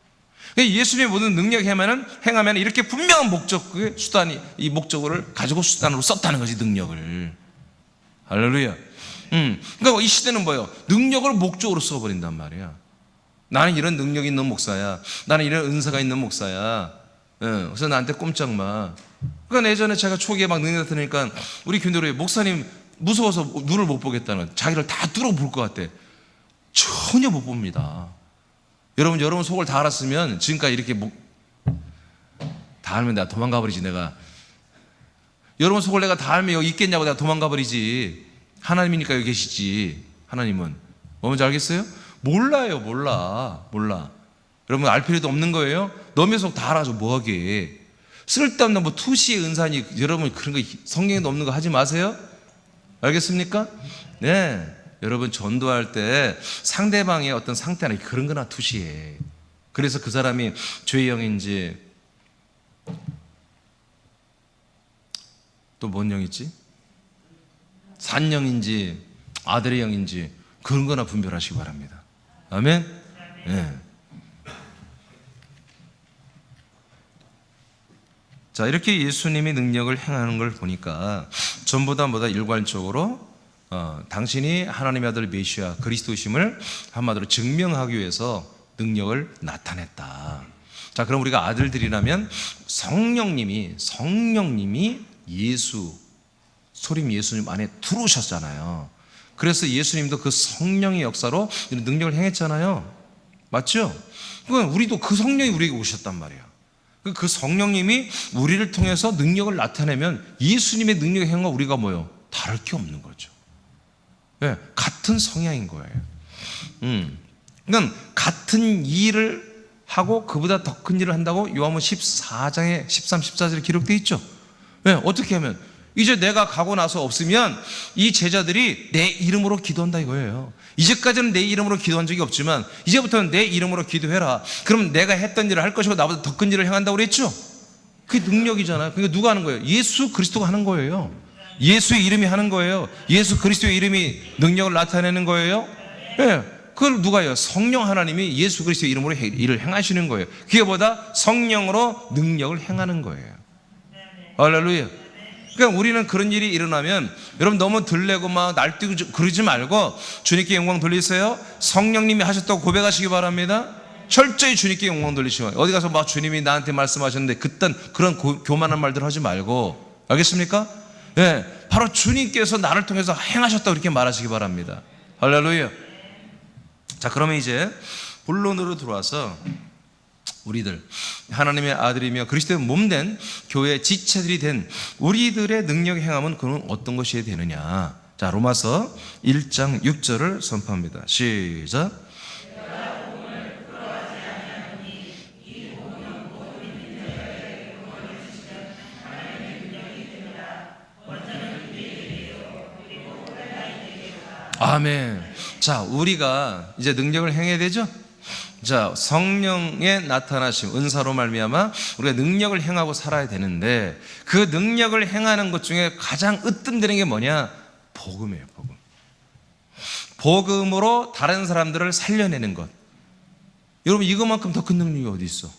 예수님의 모든 능력을 행하면 이렇게 분명한 목적의 수단이, 이 목적을 가지고 수단으로 썼다는 거지, 능력을. 할렐루야. 그러니까 이 시대는 뭐예요? 능력을 목적으로 써버린단 말이야. 나는 이런 능력이 있는 목사야. 나는 이런 은사가 있는 목사야. 그래서 나한테 꼼짝 마. 그러니까 예전에 제가 초기에 막 능력 나타나니까 우리 교인들이 목사님 무서워서 눈을 못 보겠다는, 자기를 다 뚫어볼 것 같대. 전혀 못 봅니다. 여러분 속을 다 알았으면 지금까지 이렇게 다 알면 내가 도망가 버리지. 내가 여러분 속을 내가 다 알면 여기 있겠냐고 내가 도망가 버리지. 하나님이니까 여기 계시지. 하나님은 뭔지 알겠어요? 몰라요. 몰라. 여러분 알 필요도 없는 거예요. 너의 속 다 알아서 뭐하게. 쓸데없는 뭐 투시의 은사니, 여러분 그런 거 성경에도 없는 거 하지 마세요. 알겠습니까? 네. 여러분 전도할 때 상대방의 어떤 상태나 그런 거나 투시해. 그래서 그 사람이 죄의 영인지 또 뭔 영이지? 산영인지 아들의 영인지 그런 거나 분별하시기 바랍니다. 아멘? 네. 자, 이렇게 예수님이 능력을 행하는 걸 보니까 전보다 일관적으로 당신이 하나님의 아들 메시아 그리스도심을 한마디로 증명하기 위해서 능력을 나타냈다. 자, 그럼 우리가 아들들이라면 성령님이 소림 예수님 안에 들어오셨잖아요. 그래서 예수님도 그 성령의 역사로 이런 능력을 행했잖아요. 맞죠? 그건 우리도 그 성령이 우리에게 오셨단 말이에요. 그 성령님이 우리를 통해서 능력을 나타내면 예수님의 능력의 행과 우리가 뭐예요? 다를 게 없는 거죠. 네, 같은 성향인 거예요. 그러니까 같은 일을 하고 그보다 더 큰 일을 한다고 요한복음 14장에 13, 14절에 기록되어 있죠. 네, 어떻게 하면 이제 내가 가고 나서 없으면 이 제자들이 내 이름으로 기도한다 이거예요. 이제까지는 내 이름으로 기도한 적이 없지만 이제부터는 내 이름으로 기도해라. 그럼 내가 했던 일을 할 것이고 나보다 더 큰 일을 행한다고 그랬죠. 그게 능력이잖아요. 그러니까 누가 하는 거예요? 예수 그리스도가 하는 거예요. 예수의 이름이 하는 거예요. 예수 그리스도의 이름이 능력을 나타내는 거예요. 네. 그걸 누가 해요? 성령 하나님이 예수 그리스도의 이름으로 일을 행하시는 거예요. 그게 보다 성령으로 능력을 행하는 거예요. 할렐루야. 그러니까 우리는 그런 일이 일어나면 여러분 너무 들레고 막 날뛰고 그러지 말고 주님께 영광 돌리세요. 성령님이 하셨다고 고백하시기 바랍니다. 철저히 주님께 영광 돌리시고, 어디 가서 막 주님이 나한테 말씀하셨는데 그런 교만한 말들 하지 말고, 알겠습니까? 네, 바로 주님께서 나를 통해서 행하셨다고 이렇게 말하시기 바랍니다. 할렐루야. 자, 그러면 이제 본론으로 들어와서 우리들 하나님의 아들이며 그리스도의 몸된 교회의 지체들이 된 우리들의 능력의 행함은 그는 어떤 것이 되느냐. 자, 로마서 1장 6절을 선포합니다. 시작. 아멘. 자, 우리가 이제 능력을 행해야 되죠? 자, 성령의 나타나심, 은사로 말미암아 우리가 능력을 행하고 살아야 되는데, 그 능력을 행하는 것 중에 가장 으뜸되는 게 뭐냐? 복음이에요, 복음. 복음으로 다른 사람들을 살려내는 것. 여러분, 이것만큼 더 큰 능력이 어디 있어?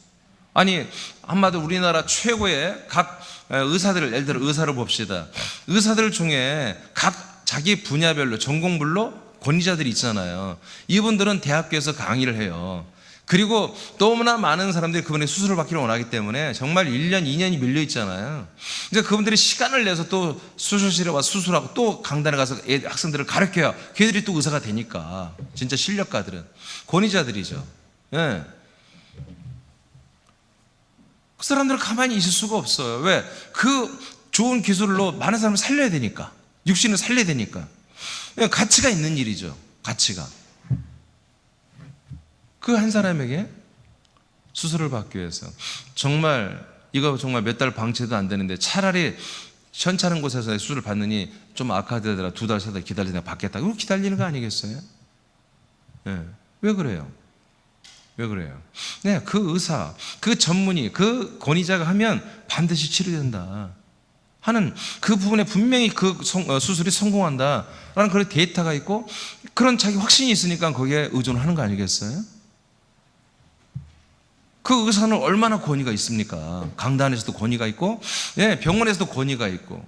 아니, 한마디로 우리나라 최고의 각 의사들을, 예를 들어 의사를 봅시다. 의사들 중에 각 자기 분야별로, 전공별로 권위자들이 있잖아요. 이분들은 대학교에서 강의를 해요. 그리고 너무나 많은 사람들이 그분의 수술을 받기를 원하기 때문에 정말 1년, 2년이 밀려 있잖아요. 이제 그분들이 시간을 내서 또 수술실에 와서 수술하고 또 강단에 가서 학생들을 가르쳐야 걔들이 또 의사가 되니까. 진짜 실력가들은. 권위자들이죠. 예. 그 사람들은 가만히 있을 수가 없어요. 왜? 그 좋은 기술로 많은 사람을 살려야 되니까. 육신을 살려야 되니까. 가치가 있는 일이죠. 가치가. 그 한 사람에게 수술을 받기 위해서 이거 정말 몇 달 방치도 안 되는데 차라리 현찮은 곳에서 수술을 받느니 좀 악화되더라 2달, 3달 기다리다 받겠다. 그거 기다리는 거 아니겠어요? 네. 왜 그래요? 왜 그래요? 네, 그 의사, 그 전문의, 그 권위자가 하면 반드시 치료된다 하는 그 부분에 분명히 그 수술이 성공한다라는 그런 데이터가 있고 그런 자기 확신이 있으니까 거기에 의존하는 거 아니겠어요? 그 의사는 얼마나 권위가 있습니까? 강단에서도 권위가 있고, 예, 병원에서도 권위가 있고,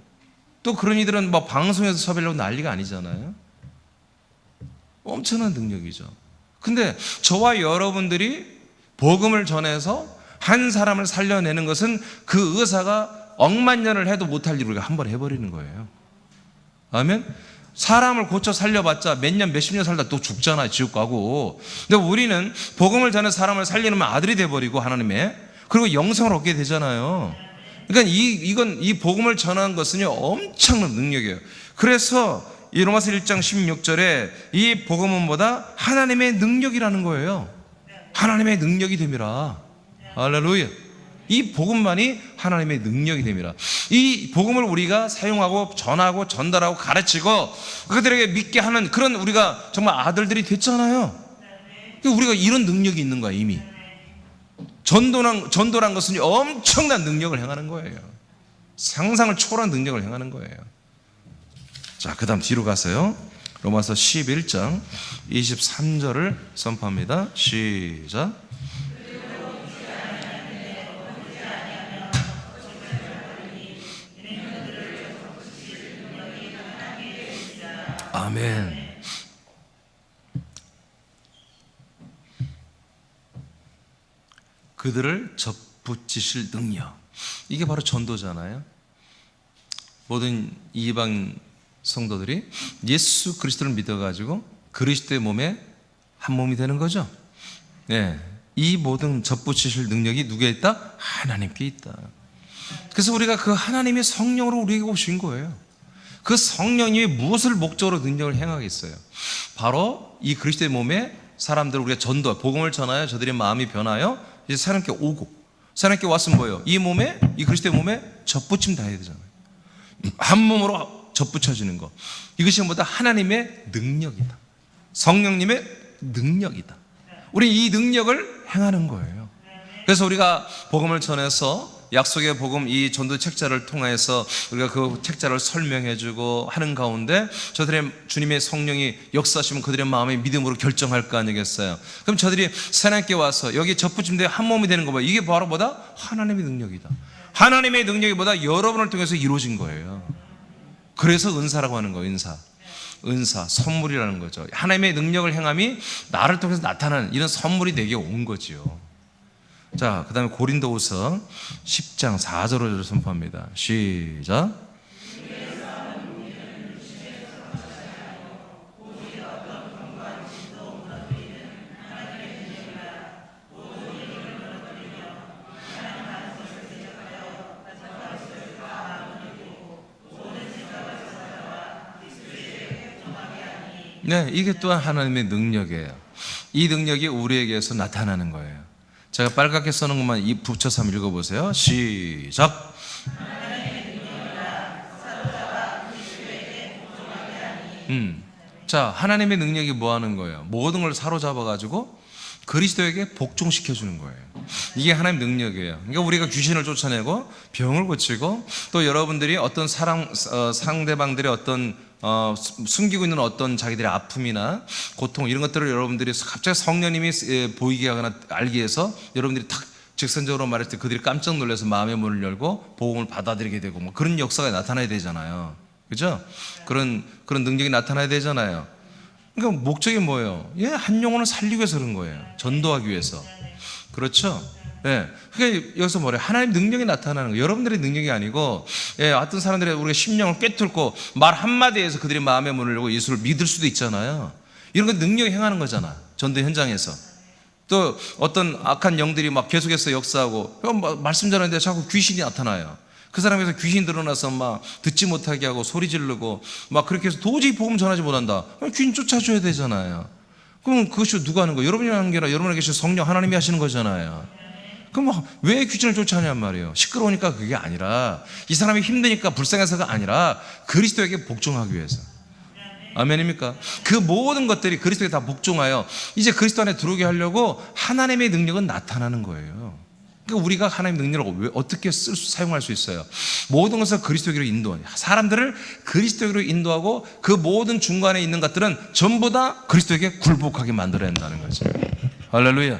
또 그런 이들은 뭐 방송에서 섭외하려고 난리가 아니잖아요. 엄청난 능력이죠. 근데 저와 여러분들이 복음을 전해서 한 사람을 살려내는 것은 그 의사가 억만 년을 해도 못할 일을 우리가 한 번 해버리는 거예요. 아멘? 사람을 고쳐 살려봤자 몇 년, 몇십 년 살다 또 죽잖아, 지옥 가고. 근데 우리는 복음을 전해 사람을 살리는 아들이 돼버리고 하나님의, 그리고 영생을 얻게 되잖아요. 그러니까 이 복음을 전하는 것은요, 엄청난 능력이에요. 그래서 이 로마서 1장 16절에 이 복음은 뭐다? 하나님의 능력이라는 거예요. 하나님의 능력이 됨이라. 할렐루야. 이 복음만이 하나님의 능력이 됩니다. 이 복음을 우리가 사용하고 전하고 전달하고 가르치고 그들에게 믿게 하는 그런 우리가 정말 아들들이 됐잖아요. 우리가 이런 능력이 있는 거야. 이미 전도란 것은 엄청난 능력을 행하는 거예요. 상상을 초월한 능력을 행하는 거예요. 자, 그 다음 뒤로 가세요. 로마서 11장 23절을 선포합니다. 시작. 아멘. 그들을 접붙이실 능력. 이게 바로 전도잖아요. 모든 이방 성도들이 예수 그리스도를 믿어가지고 그리스도의 몸에 한 몸이 되는 거죠. 네. 이 모든 접붙이실 능력이 누구에 있다? 하나님께 있다. 그래서 우리가 그 하나님의 성령으로 우리에게 오신 거예요. 그 성령님이 무엇을 목적으로 능력을 행하겠어요? 바로 이 그리스도의 몸에 사람들 우리가 전도, 복음을 전하여 저들의 마음이 변하여 이제 사람께 오고, 사람께 왔으면 뭐예요? 이 몸에, 이 그리스도의 몸에 접붙임 다 해야 되잖아요. 한 몸으로 접붙여지는 거. 이것이 뭐다? 하나님의 능력이다. 성령님의 능력이다. 우리 이 능력을 행하는 거예요. 그래서 우리가 복음을 전해서 약속의 복음 이 전도 책자를 통해서 우리가 그 책자를 설명해주고 하는 가운데 저들의 주님의 성령이 역사하시면 그들의 마음의 믿음으로 결정할 거 아니겠어요? 그럼 저들이 하나님께 와서 여기 접붙임되어 한 몸이 되는 거 봐요. 이게 바로 뭐다? 하나님의 능력이다. 하나님의 능력이 뭐다? 여러분을 통해서 이루어진 거예요. 그래서 은사라고 하는 거예요. 은사, 선물이라는 거죠. 하나님의 능력을 행함이 나를 통해서 나타나는 이런 선물이 내게 온 거지요. 자, 그 다음에 고린도후서 10장 4절을 선포합니다. 시작. 네, 이게 또한 하나님의 능력이에요. 이 능력이 우리에게서 나타나는 거예요. 제가 빨갛게 써놓은 것만 붙여서 한번 읽어보세요. 시작. 자, 하나님의 능력이 뭐 하는 거예요? 모든 걸 사로잡아가지고 그리스도에게 복종시켜주는 거예요. 이게 하나님의 능력이에요. 그러니까 우리가 귀신을 쫓아내고 병을 고치고 또 여러분들이 어떤 상대방들의 어떤 숨기고 있는 어떤 자기들의 아픔이나 고통 이런 것들을 여러분들이 갑자기 성령님이 보이게 하거나 알게 해서 여러분들이 탁 직선적으로 말할 때 그들이 깜짝 놀라서 마음의 문을 열고 복음을 받아들이게 되고 뭐 그런 역사가 나타나야 되잖아요. 그죠? 그런 능력이 나타나야 되잖아요. 그러니까 목적이 뭐예요? 한 영혼을 살리기 위해서 그런 거예요. 전도하기 위해서. 그렇죠? 그러니까 여기서 뭐래요? 하나님 능력이 나타나는 거예요. 여러분들의 능력이 아니고, 어떤 사람들이 우리가 심령을 꿰뚫고 말 한마디에서 그들이 마음의 문을 열고 예수를 믿을 수도 있잖아요. 이런 건 능력이 행하는 거잖아. 전도 현장에서. 또 어떤 악한 영들이 막 계속해서 역사하고, 말씀 전하는데 자꾸 귀신이 나타나요. 그 사람에서 귀신 드러나서 막 듣지 못하게 하고 소리 지르고 막 그렇게 해서 도저히 복음 전하지 못한다. 그럼 귀신 쫓아줘야 되잖아요. 그럼 그것이 누가 하는 거예요? 여러분이 하는 게 아니라 여러분에게 계신 성령 하나님이 하시는 거잖아요. 그럼 왜 귀신을 쫓아하냔 말이에요. 시끄러우니까 그게 아니라, 이 사람이 힘드니까 불쌍해서가 아니라 그리스도에게 복종하기 위해서. 아멘입니까? 그 모든 것들이 그리스도에 다 복종하여 이제 그리스도 안에 들어오게 하려고 하나님의 능력은 나타나는 거예요. 그러니까 우리가 하나님의 능력을 어떻게 사용할 수 있어요? 모든 것을 그리스도에게로 인도하는, 사람들을 그리스도에게로 인도하고 그 모든 중간에 있는 것들은 전부 다 그리스도에게 굴복하게 만들어야 한다는 거죠. 할렐루야.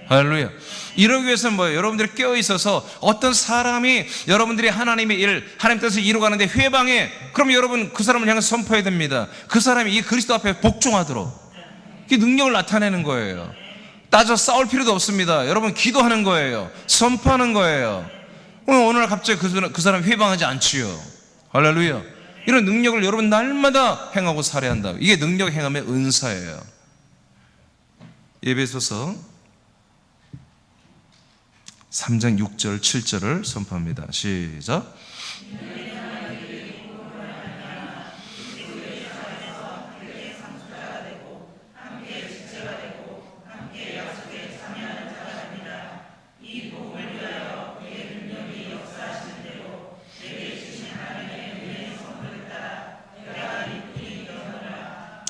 할렐루야. 이러기 위해서는 뭐예요? 여러분들이 깨어있어서 어떤 사람이 여러분들이 하나님의 일, 하나님 뜻을 이루어가는데 회방해, 그럼 여러분 그 사람을 향해서 선포해야 됩니다. 그 사람이 이 그리스도 앞에 복종하도록. 이 능력을 나타내는 거예요. 따져 싸울 필요도 없습니다. 여러분 기도하는 거예요. 선포하는 거예요. 오늘 갑자기 그 사람이 회방하지 않지요. 할렐루야. 이런 능력을 여러분 날마다 행하고 살아야 한다. 이게 능력 행함의 은사예요. 에베소서 3장 6절 7절을 선포합니다. 시작.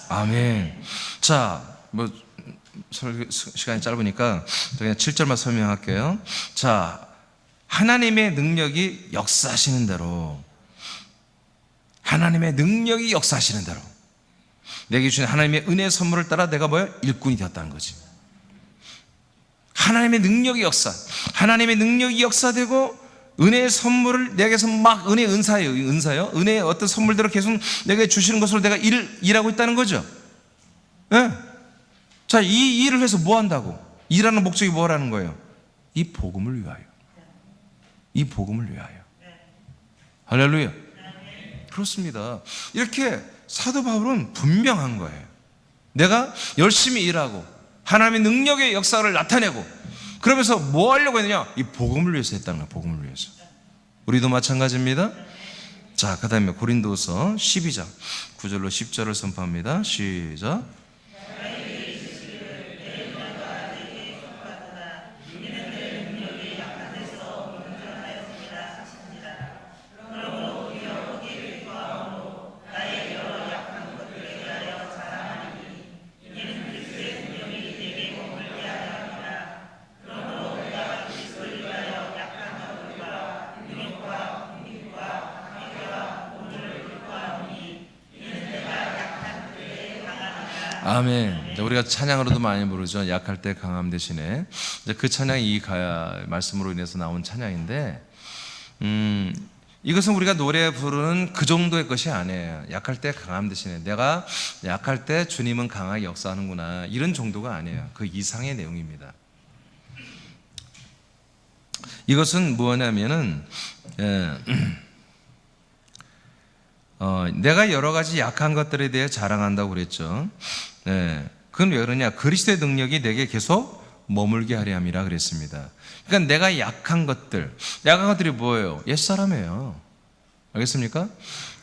아멘. 자, 시간이 짧으니까 그냥 7절만 설명할게요. 자, 하나님의 능력이 역사하시는 대로, 하나님의 능력이 역사하시는 대로 내게 주신 하나님의 은혜의 선물을 따라 내가 일꾼이 되었다는 거지. 하나님의 능력이 하나님의 능력이 역사되고 은혜의 선물을 내게서 막 은혜의 은사요. 은혜의 어떤 선물들을 계속 내게 주시는 것으로 내가 일하고 있다는 거죠. 자, 이 일을 해서 뭐 한다고? 일하는 목적이 뭐라는 거예요? 이 복음을 위하여. 이 복음을 위하여. 할렐루야. 그렇습니다. 이렇게 사도 바울은 분명한 거예요. 내가 열심히 일하고 하나님의 능력의 역사를 나타내고, 그러면서 뭐 하려고 했느냐? 이 복음을 위해서 했다는 거예요. 복음을 위해서. 우리도 마찬가지입니다. 자, 그 다음에 고린도서 12장 9절로 10절을 선포합니다. 시작. 아멘. 우리가 찬양으로도 많이 부르죠. 약할 때 강함 대신에. 그 찬양이 이 말씀으로 인해서 나온 찬양인데, 이것은 우리가 노래 부르는 그 정도의 것이 아니에요. 약할 때 강함 대신에, 내가 약할 때 주님은 강하게 역사하는구나, 이런 정도가 아니에요. 그 이상의 내용입니다. 이것은 뭐냐면은 내가 여러 가지 약한 것들에 대해 자랑한다고 그랬죠. 그건 왜 그러냐? 그리스도의 능력이 내게 계속 머물게 하려 함이라 그랬습니다. 그러니까 내가 약한 것들이 뭐예요? 옛사람이에요. 알겠습니까?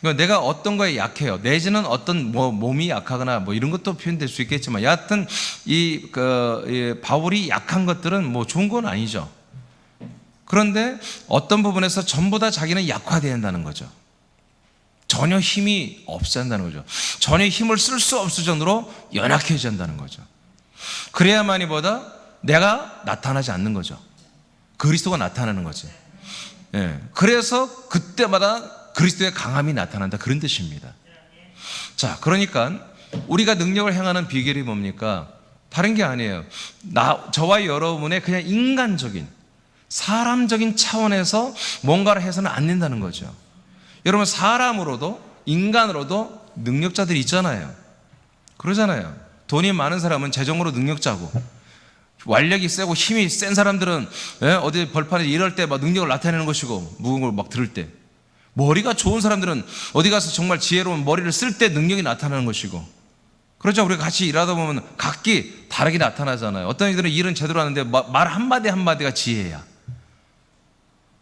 그러니까 내가 어떤 거에 약해요. 내지는 어떤 몸이 약하거나 이런 것도 표현될 수 있겠지만, 여하튼 이 바울이 약한 것들은 좋은 건 아니죠. 그런데 어떤 부분에서 전부 다 자기는 약화되어야 한다는 거죠. 전혀 힘이 없어야 한다는 거죠. 전혀 힘을 쓸 수 없을 정도로 연약해져야 한다는 거죠. 그래야만이 내가 나타나지 않는 거죠. 그리스도가 나타나는 거지. 그래서 그때마다 그리스도의 강함이 나타난다, 그런 뜻입니다. 자, 그러니까 우리가 능력을 행하는 비결이 뭡니까? 다른 게 아니에요. 저와 여러분의 그냥 인간적인, 사람적인 차원에서 뭔가를 해서는 안 된다는 거죠. 여러분, 사람으로도, 인간으로도 능력자들이 있잖아요. 그러잖아요. 돈이 많은 사람은 재정으로 능력자고, 완력이 세고 힘이 센 사람들은 어디 벌판에 이럴 때 막 능력을 나타내는 것이고, 무거운 걸 막 들을 때, 머리가 좋은 사람들은 어디 가서 정말 지혜로운 머리를 쓸 때 능력이 나타나는 것이고, 그렇죠. 우리가 같이 일하다 보면 각기 다르게 나타나잖아요. 어떤 이들은 일은 제대로 하는데 말 한마디 한마디가 지혜야.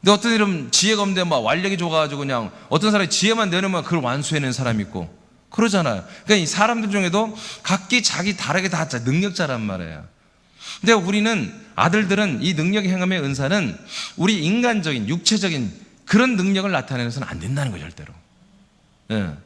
근데 어떤 이들은 지혜가 없는데 막 완력이 좋아가지고 그냥 어떤 사람이 지혜만 내놓으면 그걸 완수해내는 사람이 있고 그러잖아요. 그러니까 이 사람들 중에도 각기 자기 다르게 다 능력자란 말이에요. 근데 우리는, 아들들은 이 능력의 행함의 은사는 우리 인간적인, 육체적인 그런 능력을 나타내서는 안 된다는 거예요, 절대로. 예.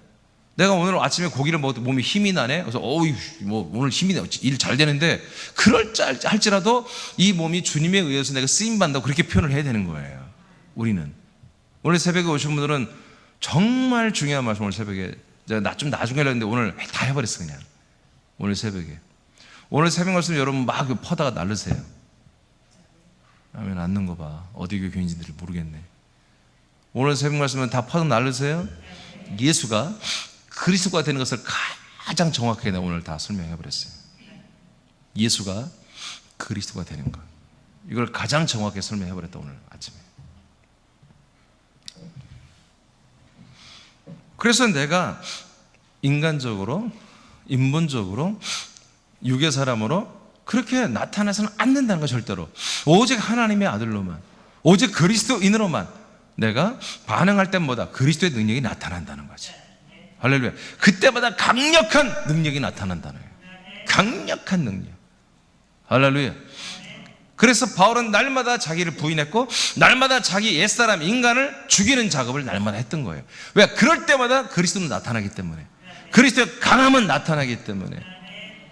내가 오늘 아침에 고기를 먹어도 몸이 힘이 나네. 그래서 뭐 오늘 힘이 나, 일 잘 되는데, 그럴 할지라도 이 몸이 주님에 의해서 내가 쓰임 받는다고 그렇게 표현을 해야 되는 거예요. 우리는 오늘 새벽에 오신 분들은 정말 중요한 말씀, 오늘 새벽에 제가 좀 나중에 하려는데 오늘 다 해버렸어. 그냥 오늘 새벽에, 오늘 새벽 말씀 여러분 막 퍼다가 날르세요. 아멘. 앉는 거 봐. 어디 교회 교인들이 모르겠네. 오늘 새벽 말씀은 다 퍼다 날르세요. 예수가 그리스도가 되는 것을 가장 정확하게 내가 오늘 다 설명해 버렸어요. 예수가 그리스도가 되는 것, 이걸 가장 정확하게 설명해 버렸다 오늘 아침에. 그래서 내가 인간적으로, 인본적으로, 육의 사람으로 그렇게 나타나서는 안 된다는 거, 절대로. 오직 하나님의 아들로만, 오직 그리스도인으로만 내가 반응할 때마다 그리스도의 능력이 나타난다는 거지. 할렐루야. 그때마다 강력한 능력이 나타난다는 거예요. 강력한 능력. 할렐루야. 그래서 바울은 날마다 자기를 부인했고, 날마다 자기 옛사람 인간을 죽이는 작업을 날마다 했던 거예요. 왜? 그럴 때마다 그리스도는 나타나기 때문에, 그리스도의 강함은 나타나기 때문에.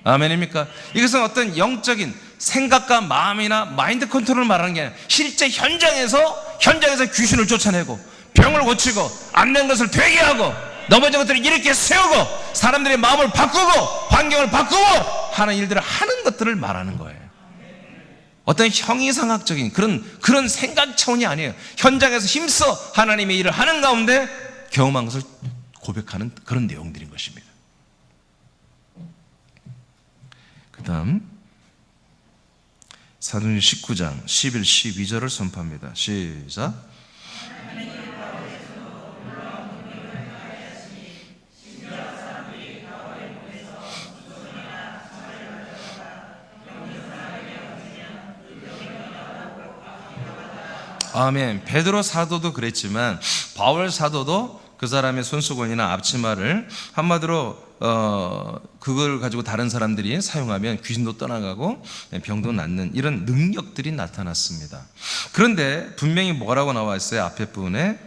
아멘입니까? 이것은 어떤 영적인 생각과 마음이나 마인드 컨트롤을 말하는 게 아니라 실제 현장에서 귀신을 쫓아내고, 병을 고치고, 안 된 것을 되게 하고, 넘어진 것들을 일으켜 세우고, 사람들의 마음을 바꾸고 환경을 바꾸고 하는 일들을 하는 것들을 말하는 거예요. 어떤 형이상학적인 그런 생각 차원이 아니에요. 현장에서 힘써 하나님의 일을 하는 가운데 경험한 것을 고백하는 그런 내용들인 것입니다. 그 다음 사도행전 19장 11, 12절을 선포합니다. 시작. 아멘. 베드로 사도도 그랬지만 바울 사도도 그 사람의 손수건이나 앞치마를 한마디로 그걸 가지고 다른 사람들이 사용하면 귀신도 떠나가고 병도 낫는 이런 능력들이 나타났습니다. 그런데 분명히 뭐라고 나와 있어요? 앞에 부분에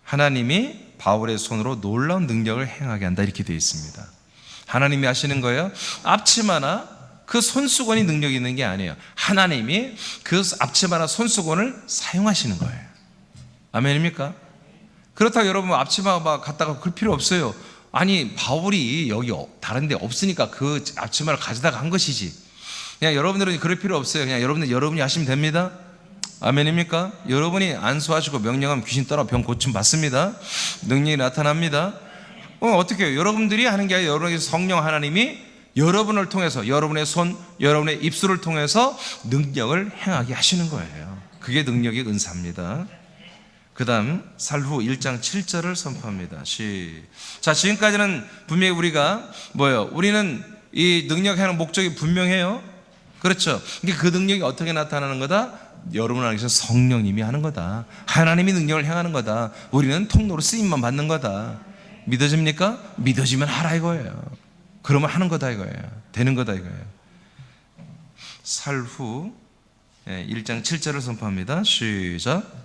하나님이 바울의 손으로 놀라운 능력을 행하게 한다, 이렇게 되어 있습니다. 하나님이 하시는 거예요. 앞치마나 그 손수건이 능력이 있는 게 아니에요. 하나님이 그 앞치마나 손수건을 사용하시는 거예요. 아멘입니까? 그렇다고 여러분 앞치마 막 갖다가 그럴 필요 없어요. 아니, 바울이 여기 다른 데 없으니까 그 앞치마를 가져다가 한 것이지. 그냥 여러분들은 그럴 필요 없어요. 그냥 여러분이 하시면 됩니다. 아멘입니까? 여러분이 안수하시고 명령하면 귀신 떠나 병 고침 받습니다. 능력이 나타납니다. 어떻게 해요? 여러분들이 하는 게 아니라 여러분의 성령 하나님이 여러분을 통해서, 여러분의 손, 여러분의 입술을 통해서 능력을 행하게 하시는 거예요. 그게 능력의 은사입니다. 그 다음 살후 1장 7절을 선포합니다. 자, 지금까지는 분명히 우리가 우리는 이 능력 행하는 목적이 분명해요. 그렇죠. 근데 그 능력이 어떻게 나타나는 거다? 여러분 안에서 성령님이 하는 거다. 하나님이 능력을 행하는 거다. 우리는 통로로 쓰임만 받는 거다. 믿어집니까? 믿어지면 하라 이거예요. 그러면 하는 거다 이거예요. 되는 거다 이거예요. 살후 1장 7절을 선포합니다. 시작.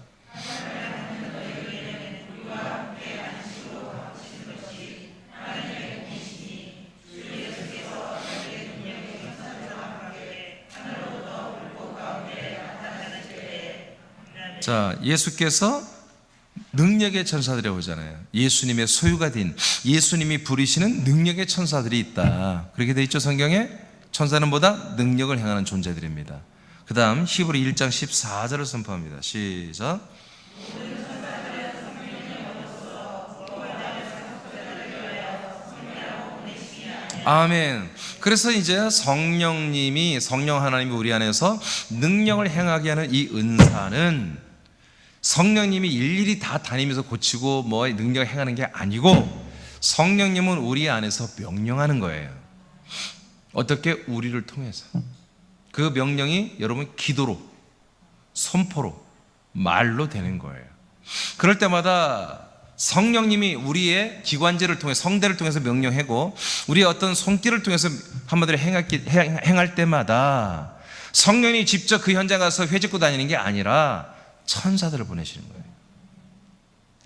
자, 예수께서 능력의 천사들이라고 하잖아요. 예수님의 소유가 된, 예수님이 부리시는 능력의 천사들이 있다. 그렇게 돼 있죠, 성경에. 천사는 보다 능력을 행하는 존재들입니다. 그 다음 히브리 1장 14절을 선포합니다. 시작. 아멘. 그래서 이제 성령 하나님이 우리 안에서 능력을 행하게 하는 이 은사는 성령님이 일일이 다 다니면서 고치고 뭐 능력을 행하는 게 아니고, 성령님은 우리 안에서 명령하는 거예요. 어떻게? 우리를 통해서. 그 명령이 여러분 기도로, 선포로, 말로 되는 거예요. 그럴 때마다 성령님이 우리의 기관지를 통해, 성대를 통해서 명령하고, 우리의 어떤 손길을 통해서 한마디로 행할 때마다 성령이 직접 그 현장 가서 회짓고 다니는 게 아니라 천사들을 보내시는 거예요.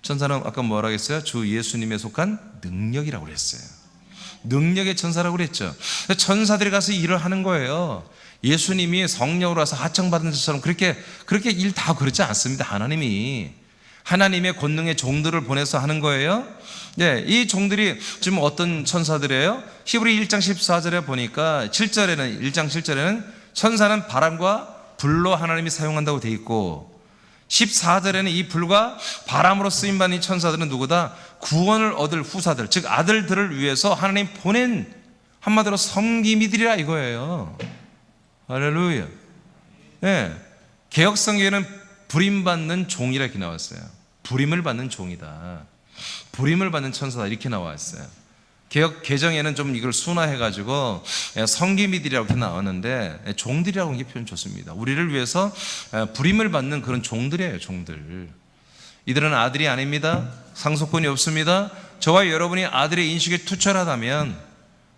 천사는 아까 뭐라고 했어요? 주 예수님에 속한 능력이라고 그랬어요. 능력의 천사라고 그랬죠. 천사들이 가서 일을 하는 거예요. 예수님이 성령으로 와서 하청받은 것처럼 그렇게 일 다 그렇지 않습니다. 하나님의 권능의 종들을 보내서 하는 거예요. 네, 이 종들이 지금 어떤 천사들이에요? 히브리 1장 14절에 보니까 1장 7절에는 천사는 바람과 불로 하나님이 사용한다고 돼 있고, 14절에는 이 불과 바람으로 쓰임받는 이 천사들은 누구다? 구원을 얻을 후사들, 즉 아들들을 위해서 하나님 보낸, 한마디로 섬김이들이라 이거예요. 할렐루야. 네, 개역성경에는 부림받는 종이라 이렇게 나왔어요. 부림을 받는 종이다, 부림을 받는 천사다, 이렇게 나왔어요. 개역 개정에는 좀 이걸 순화해가지고 성기미들이라고 이렇게 나왔는데, 종들이라고 하는 게 표현 좋습니다. 우리를 위해서 부림을 받는 그런 종들이에요. 종들. 이들은 아들이 아닙니다. 상속권이 없습니다. 저와 여러분이 아들의 인식에 투철하다면,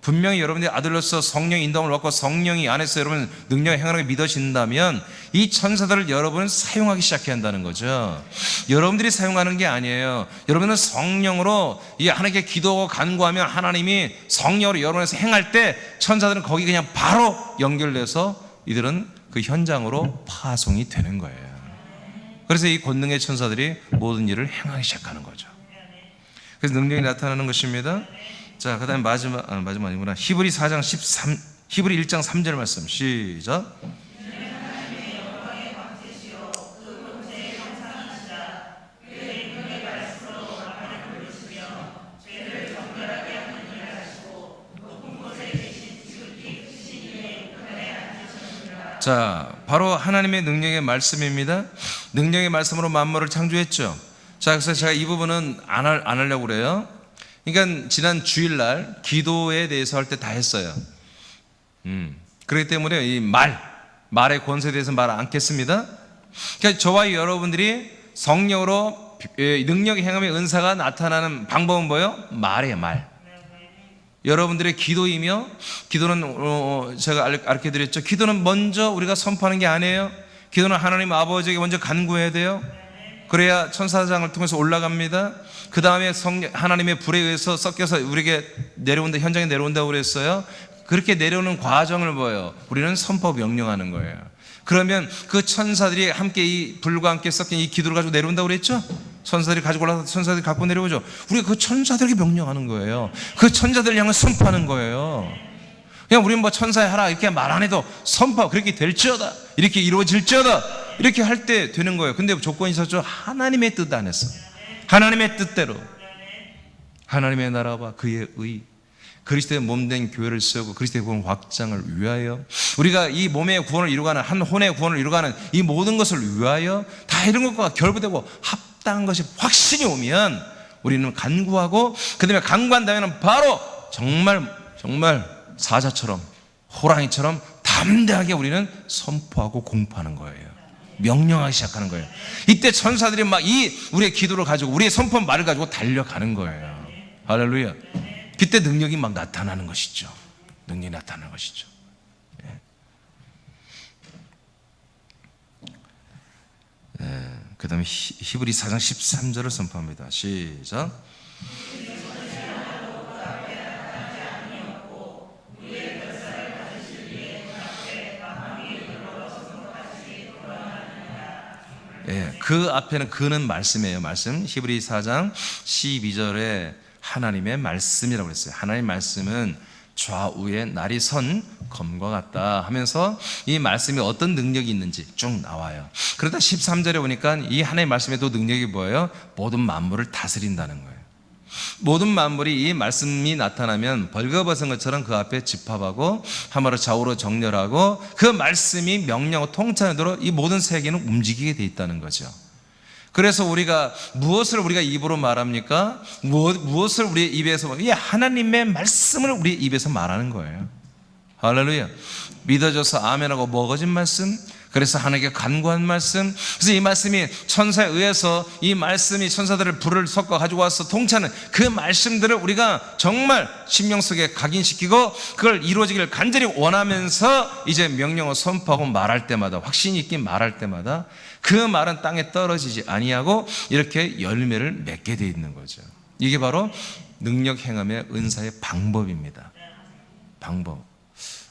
분명히 여러분들이 아들로서 성령 인도함을 받고 성령이 안에서 여러분 능력을 행하는 게 믿어진다면, 이 천사들을 여러분은 사용하기 시작해야 한다는 거죠. 여러분들이 사용하는 게 아니에요. 여러분은 성령으로 이 하나님께 기도하고 간구하면 하나님이 성령으로 여러분에서 행할 때 천사들은 거기 그냥 바로 연결돼서 이들은 그 현장으로 파송이 되는 거예요. 그래서 이 권능의 천사들이 모든 일을 행하기 시작하는 거죠. 그래서 능력이 나타나는 것입니다. 자, 그 다음에 마지막이구나. 히브리 1장 3절 말씀 시작. 자, 바로 하나님의 능력의 말씀입니다. 능력의 말씀으로 만물을 창조했죠. 자, 그래서 제가 이 부분은 안 하려고 그래요. 그러니까 지난 주일날 기도에 대해서 할 때 다 했어요. 그렇기 때문에 이 말의 권세에 대해서 말 않겠습니다. 그러니까 저와 여러분들이 성령으로 능력의 행함의 은사가 나타나는 방법은 뭐예요? 말이에요, 말. 여러분들의 기도이며, 기도는 제가 알려드렸죠. 기도는 먼저 우리가 선포하는 게 아니에요. 기도는 하나님 아버지에게 먼저 간구해야 돼요. 그래야 천사장을 통해서 올라갑니다. 그 다음에 하나님의 불에 의해서 섞여서 우리에게 내려온다, 현장에 내려온다고 그랬어요. 그렇게 내려오는 과정을 뭐예요? 우리는 선포 명령하는 거예요. 그러면 그 천사들이 함께 이 불과 함께 섞인 이 기도를 가지고 내려온다고 그랬죠? 천사들이 가지고 올라서 천사들이 갖고 내려오죠. 우리가 그 천사들에게 명령하는 거예요. 그 천사들을 향해 선포하는 거예요. 그냥 우리는 뭐 천사에 하라 이렇게 말 안 해도 선포, 그렇게 될지어다, 이렇게 이루어질지어다, 이렇게 할 때 되는 거예요. 근데 조건이 있었죠. 하나님의 뜻 안에서, 하나님의 뜻대로, 하나님의 나라와 그의 의, 그리스도의 몸된 교회를 세우고 그리스도의 구원 확장을 위하여, 우리가 이 몸의 구원을 이루가는, 한 혼의 구원을 이루가는 이 모든 것을 위하여 다 이런 것과 결부되고 합당한 것이 확신이 오면 우리는 간구하고, 그 다음에 간구한 다음에는 바로 정말 사자처럼, 호랑이처럼 담대하게 우리는 선포하고 공포하는 거예요. 명령하기 시작하는 거예요. 이때 천사들이 막 우리의 기도를 가지고, 우리의 선포 말을 가지고 달려가는 거예요. 할렐루야. 그때 능력이 막 나타나는 것이죠. 능력이 나타나는 것이죠. 그 다음에 히브리 4장 13절을 선포합니다. 시작. 예, 그 앞에는 그는 말씀이에요. 말씀. 히브리 4장 12절에 하나님의 말씀이라고 그랬어요. 하나님의 말씀은 좌우에 날이 선 검과 같다 하면서 이 말씀이 어떤 능력이 있는지 쭉 나와요. 그러다 13절에 보니까 이 하나님의 말씀에도 능력이 뭐예요? 모든 만물을 다스린다는 거예요. 모든 만물이 이 말씀이 나타나면 벌거벗은 것처럼 그 앞에 집합하고 하마로 좌우로 정렬하고 그 말씀이 명령하고 통찰하도록 이 모든 세계는 움직이게 돼 있다는 거죠. 그래서 무엇을 우리가 입으로 말합니까? 무엇을 우리의 입에서 이 하나님의 말씀을 우리의 입에서 말하는 거예요. 할렐루야. 믿어져서 아멘하고 먹어진 말씀, 그래서 하나님께 간구한 말씀, 그래서 이 말씀이 천사에 의해서 이 말씀이 천사들을 불을 섞어 가지고 와서 통치하는 그 말씀들을 우리가 정말 심령 속에 각인시키고 그걸 이루어지기를 간절히 원하면서 이제 명령을 선포하고 말할 때마다, 확신이 있게 말할 때마다 그 말은 땅에 떨어지지 아니하고 이렇게 열매를 맺게 돼 있는 거죠. 이게 바로 능력 행함의 은사의 방법입니다. 방법.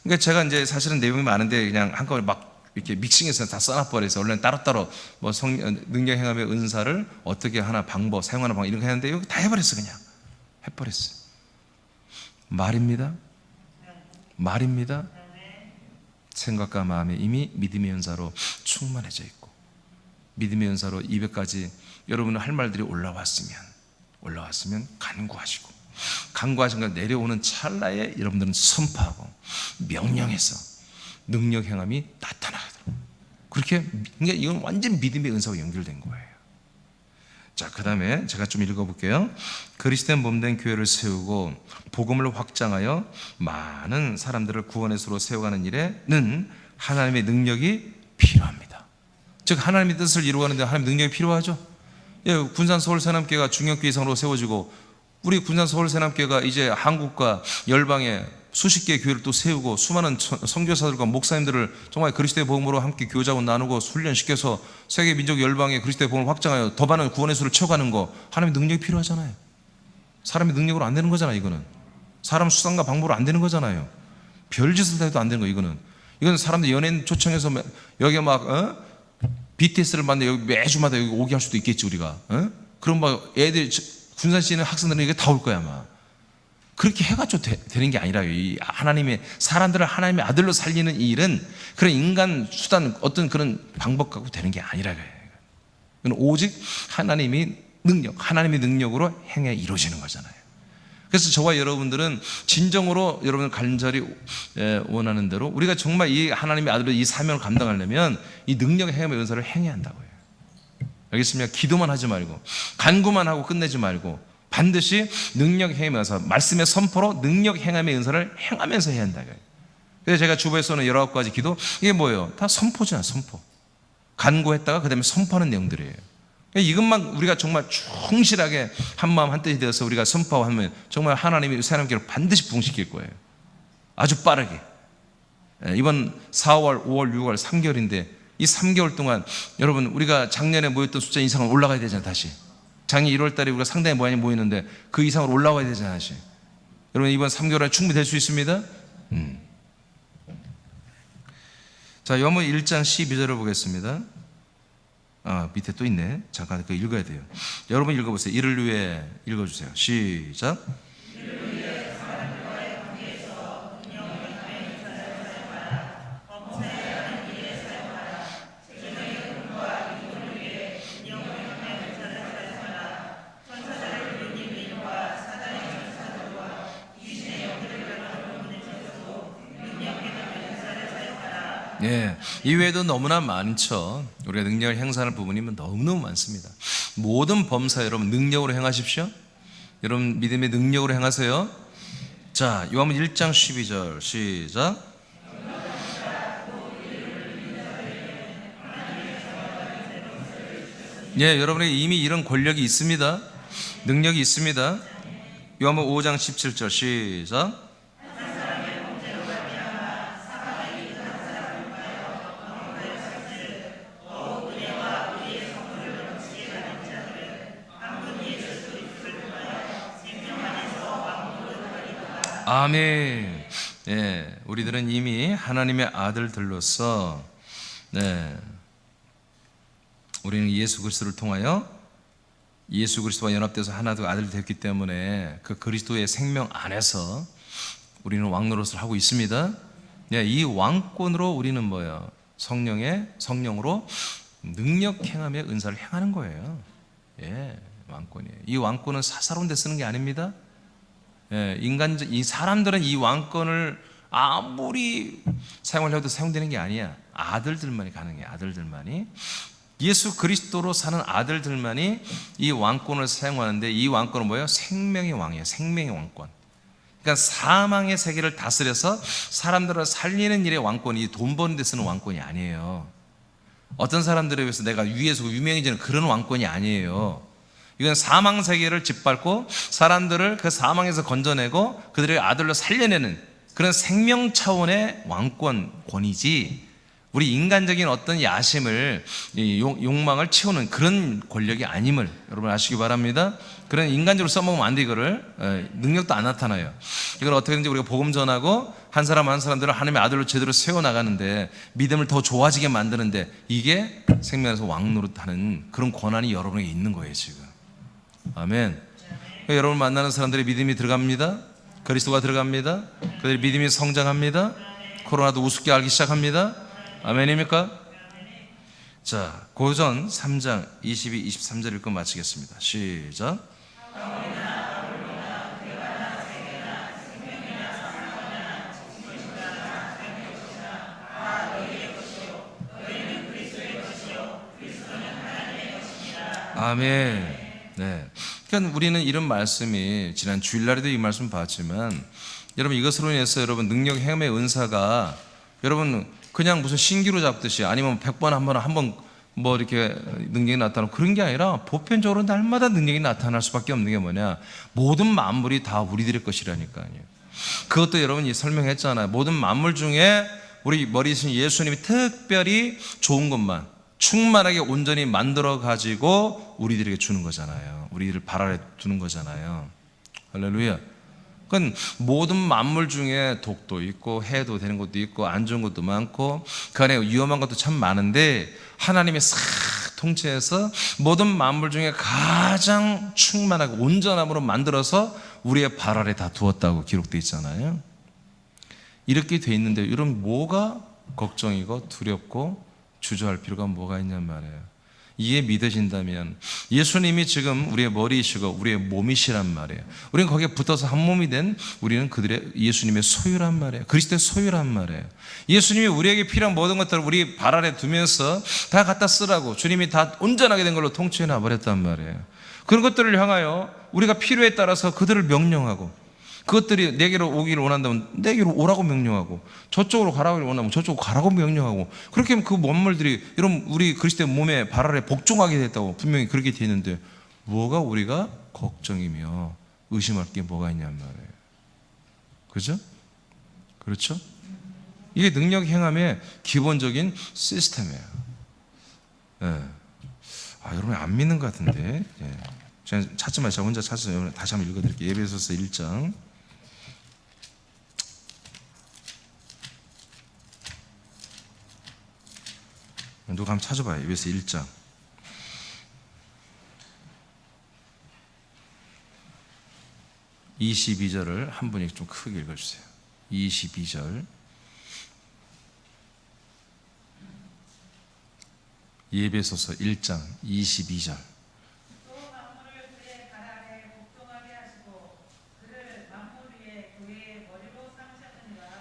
그러니까 제가 이제 사실은 내용이 많은데 그냥 한꺼번에 막 이렇게 믹싱해서 다 써놔버려서 원래는 따로따로 뭐 능력 행함의 은사를 어떻게 하나 방법, 사용하는 방법 이런 거 했는데 여기 다 해버렸어. 그냥 해버렸어. 말입니다. 말입니다. 생각과 마음이 이미 믿음의 연사로 충만해져 있고 믿음의 연사로 200가지 여러분은 할 말들이 올라왔으면 간구하시고 간구하신 걸 내려오는 찰나에 여러분들은 선포하고 명령해서 능력 행함이 나타나도록 그렇게. 그러니까 이건 완전 믿음의 은사와 연결된 거예요. 자, 그 다음에 제가 좀 읽어볼게요. 그리스도의 몸된 교회를 세우고 복음을 확장하여 많은 사람들을 구원의 수로 세워가는 일에는 하나님의 능력이 필요합니다. 즉 하나님의 뜻을 이루어가는데 하나님의 능력이 필요하죠. 예, 군산 서울세남교회가 중형교회 이상으로 세워지고 우리 군산 서울세남교회가 이제 한국과 열방에 수십 개의 교회를 또 세우고 수많은 선교사들과 목사님들을 정말 그리스도의 복음으로 함께 교제하고 나누고 훈련시켜서 세계 민족 열방에 그리스도의 복음을 확장하여 더 많은 구원의 수를 채워가는 거 하나님의 능력이 필요하잖아요. 사람의 능력으로 안 되는 거잖아요. 이거는 사람 수단과 방법으로 안 되는 거잖아요. 별짓을 해도 안 되는 거예요. 이건 사람들 연예인 초청해서 여기 막 BTS를 만나 여기 매주마다 여기 오게 할 수도 있겠지 우리가. 그럼 막 애들 군산시 있는 학생들은 이게 다 올 거야 아마. 그렇게 해가지고 되는 게 아니라요. 이 하나님의 사람들을 하나님의 아들로 살리는 이 일은 그런 인간 수단 어떤 그런 방법 갖고 되는 게 아니라요. 이건 오직 하나님의 능력으로 행해 이루어지는 거잖아요. 그래서 저와 여러분들은 진정으로 여러분을 간절히 원하는 대로 우리가 정말 이 하나님의 아들로 이 사명을 감당하려면 이 능력의 행함의 은사를 행해야 한다고요. 알겠습니까? 기도만 하지 말고 간구만 하고 끝내지 말고 반드시 능력 행하면서 말씀의 선포로 능력 행함의 은사를 행하면서 해야 한다. 그래서 제가 주보에서는 19가지 기도 이게 뭐예요? 다 선포잖아요. 선포. 간구했다가 그 다음에 선포하는 내용들이에요. 이것만 우리가 정말 충실하게 한마음 한뜻이 되어서 우리가 선포하고 하면 정말 하나님이 새하나님께로 반드시 부흥시킬 거예요. 아주 빠르게. 이번 4월, 5월, 6월 3개월인데 이 3개월 동안 여러분 우리가 작년에 모였던 숫자 이상은 올라가야 되잖아요. 다시 작년 1월 달에 우리가 상당히 많이 모이는데 그 이상으로 올라와야 되잖아요. 다시. 여러분 이번 3개월 안에 충분히 될 수 있습니다. 자, 요한복음 1장 12절을 보겠습니다. 밑에 또 있네. 잠깐 그거 읽어야 돼요. 여러분 읽어보세요. 이를 위해 읽어주세요. 시작. 예, 이외에도 너무나 많죠. 우리가 능력을 행사하는 부분이면 너무너무 많습니다. 모든 범사 여러분 능력으로 행하십시오. 여러분 믿음의 능력으로 행하세요. 자, 요한복음 1장 12절 시작. 예, 여러분에게 이미 이런 권력이 있습니다. 능력이 있습니다. 요한복음 5장 17절 시작. 아멘. 예, 우리들은 이미 하나님의 아들들로서 우리는 예수 그리스도를 통하여 예수 그리스도와 연합돼서 하나 된 아들이 됐기 때문에 그 그리스도의 생명 안에서 우리는 왕노릇을 하고 있습니다. 이 왕권으로 우리는 뭐예요? 성령으로 능력 행함의 은사를 행하는 거예요. 왕권이에요. 이 왕권은 사사로운 데 쓰는 게 아닙니다. 이 사람들은 이 왕권을 아무리 사용을 해도 사용되는 게 아니야. 아들들만이 가능해. 아들들만이. 예수 그리스도로 사는 아들들만이 이 왕권을 사용하는데, 이 왕권은 뭐예요? 생명의 왕이에요. 생명의 왕권. 그러니까 사망의 세계를 다스려서 사람들을 살리는 일의 왕권이 돈 버는 데 쓰는 왕권이 아니에요. 어떤 사람들에 비해서 내가 위에서 유명해지는 그런 왕권이 아니에요. 이건 사망 세계를 짓밟고 사람들을 그 사망에서 건져내고 그들의 아들로 살려내는 그런 생명 차원의 왕권이지, 우리 인간적인 어떤 야심을, 욕망을 채우는 그런 권력이 아님을 여러분 아시기 바랍니다. 그런 인간적으로 써먹으면 안 돼. 이거를 능력도 안 나타나요. 이걸 어떻게든지 우리가 복음 전하고 한 사람 한 사람들을 하나님의 아들로 제대로 세워나가는데, 믿음을 더 좋아지게 만드는데, 이게 생명에서 왕노릇하는 그런 권한이 여러분에게 있는 거예요 지금. 아멘. 그러니까 여러분 만나는 사람들의 믿음이 들어갑니다. 그리스도가 들어갑니다. 그들의 믿음이 성장합니다. 코로나도 우습게 알기 시작합니다. 아멘입니까? 자, 고전 3장 22, 23절 읽고 마치겠습니다. 시작. 아멘. 네. 그러니까 우리는 이런 말씀이, 지난 주일날에도 이 말씀 봤지만, 여러분 이것으로 인해서 여러분 능력 행함의 은사가 여러분 그냥 무슨 신기로 잡듯이, 아니면 100번 한번 뭐 이렇게 능력이 나타나고 그런 게 아니라 보편적으로 날마다 능력이 나타날 수밖에 없는 게 뭐냐? 모든 만물이 다 우리들의 것이라니까요. 그것도 여러분이 설명했잖아요. 모든 만물 중에 우리 머리신 예수님이 특별히 좋은 것만 충만하게 온전히 만들어 가지고 우리들에게 주는 거잖아요. 우리를 발 아래 두는 거잖아요. 할렐루야. 그건 모든 만물 중에 독도 있고 해도 되는 것도 있고 안 좋은 것도 많고 그 안에 위험한 것도 참 많은데, 하나님이 싹 통치해서 모든 만물 중에 가장 충만하고 온전함으로 만들어서 우리의 발 아래 다 두었다고 기록되어 있잖아요. 이렇게 돼 있는데 여러분 뭐가 걱정이고 두렵고 주저할 필요가 뭐가 있냔 말이에요. 이게 믿어진다면 예수님이 지금 우리의 머리이시고 우리의 몸이시란 말이에요. 우리는 거기에 붙어서 한 몸이 된, 우리는 그들의 예수님의 소유란 말이에요. 그리스도의 소유란 말이에요. 예수님이 우리에게 필요한 모든 것들을 우리 발 아래 두면서 다 갖다 쓰라고 주님이 다 온전하게 된 걸로 통치해 놔버렸단 말이에요. 그런 것들을 향하여 우리가 필요에 따라서 그들을 명령하고, 그것들이 내게로 오기를 원한다면 내게로 오라고 명령하고, 저쪽으로 가라고 원하면 저쪽으로 가라고 명령하고, 그렇게 하면 그 만물들이 여러분 우리 그리스도의 몸에 발 아래 복종하게 됐다고 분명히 그렇게 되어 있는데, 뭐가 우리가 걱정이며 의심할 게 뭐가 있냔 말이에요. 그죠? 그렇죠? 이게 능력 행함의 기본적인 시스템이에요. 여러분이 안 믿는 것 같은데, 제가 찾지 마세요. 제가 혼자 찾아서 다시 한번 읽어드릴게요. 에베소서 1장. 누가 한번 찾아봐요. 에베소 1장. 22절을 한 분이 좀 크게 읽어주세요. 22절. 에베소서 1장 22절.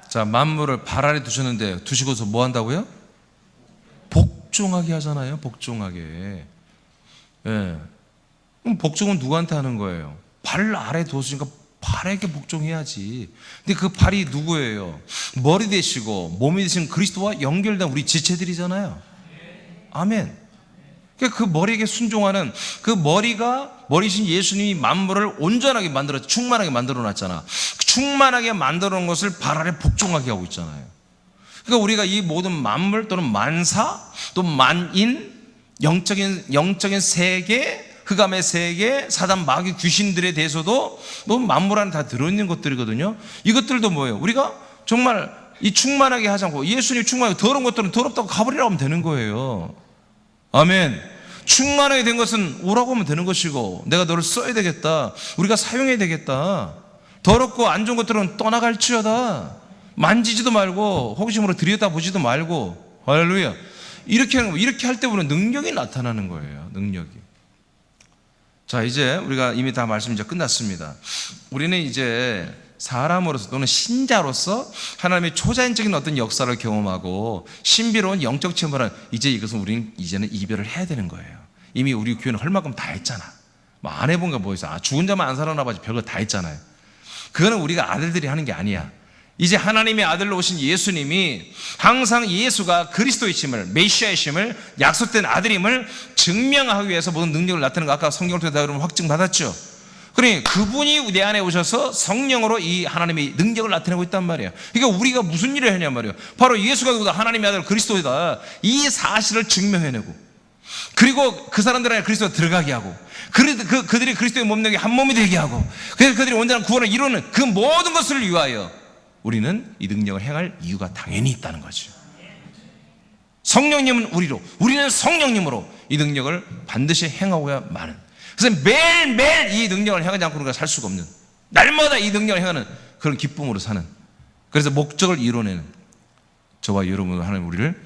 자, 만물을 발 아래 두셨는데, 두시고서 뭐 한다고요? 복종하게 하잖아요. 복종하게. 그럼 복종은 누구한테 하는 거예요? 발 아래 두었으니까 발에게 복종해야지. 근데 그 발이 누구예요? 머리 되시고 몸이 되신 그리스도와 연결된 우리 지체들이잖아요. 아멘. 그러니까 그 머리에게 순종하는, 그 머리신 예수님이 만물을 온전하게 만들어, 충만하게 만들어 놨잖아. 충만하게 만들어 놓은 것을 발 아래 복종하게 하고 있잖아요. 그러니까 우리가 이 모든 만물 또는 만사 또 만인, 영적인 세계, 흑암의 세계, 사단 마귀 귀신들에 대해서도 모든 만물 안에 다 들어있는 것들이거든요. 이것들도 뭐예요? 우리가 정말 이 충만하게 하지 않고 예수님이 충만하게 더러운 것들은 더럽다고 가버리라고 하면 되는 거예요. 아멘. 충만하게 된 것은 오라고 하면 되는 것이고, 내가 너를 써야 되겠다, 우리가 사용해야 되겠다, 더럽고 안 좋은 것들은 떠나갈지어다, 만지지도 말고 호기심으로 들여다보지도 말고. 할렐루야. 이렇게 하는 거, 이렇게 할 때 보면 능력이 나타나는 거예요. 능력이. 자, 이제 우리가 이미 다 말씀 이제 끝났습니다. 우리는 이제 사람으로서 또는 신자로서 하나님의 초자연적인 어떤 역사를 경험하고 신비로운 영적 체험을 하는, 이제 이것은 우리는 이제는 이별을 해야 되는 거예요. 이미 우리 교회는 할 만큼 다 했잖아. 뭐 안 해본 게 뭐 있어? 죽은 자만 안 살아나 봐지 별거 다 했잖아요. 그거는 우리가 아들들이 하는 게 아니야. 이제 하나님의 아들로 오신 예수님이 항상 예수가 그리스도이심을, 메시아이심을, 약속된 아들임을 증명하기 위해서 모든 능력을 나타내는 거, 아까 성경을 통해서 여러분 확증받았죠. 그러니 그분이 내 안에 오셔서 성령으로 이 하나님의 능력을 나타내고 있단 말이에요. 그러니까 우리가 무슨 일을 하냐 말이에요. 바로 예수가 하나님의 아들 그리스도이다, 이 사실을 증명해내고, 그리고 그 사람들 안에 그리스도가 들어가게 하고, 그들이 그리스도의 몸되게 한 몸이 되게 하고, 그래서 그들이 온전한 구원을 이루는 그 모든 것을 위하여 우리는 이 능력을 행할 이유가 당연히 있다는 거죠. 성령님은 우리로, 우리는 성령님으로 이 능력을 반드시 행하고야 마는. 그래서 매일매일 이 능력을 행하지 않고 우리가 살 수가 없는, 날마다 이 능력을 행하는 그런 기쁨으로 사는, 그래서 목적을 이뤄내는 저와 여러분, 하나님 우리를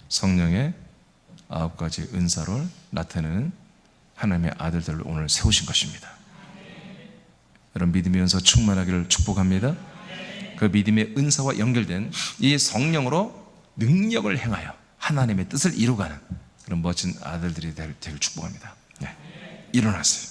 성령의 9가지 은사를 나타내는 하나님의 아들들을 오늘 세우신 것입니다. 여러분, 믿음의 은사 충만하기를 축복합니다. 그 믿음의 은사와 연결된 이 성령으로 능력을 행하여 하나님의 뜻을 이루가는 그런 멋진 아들들이 되길 축복합니다. 네. 일어나세요.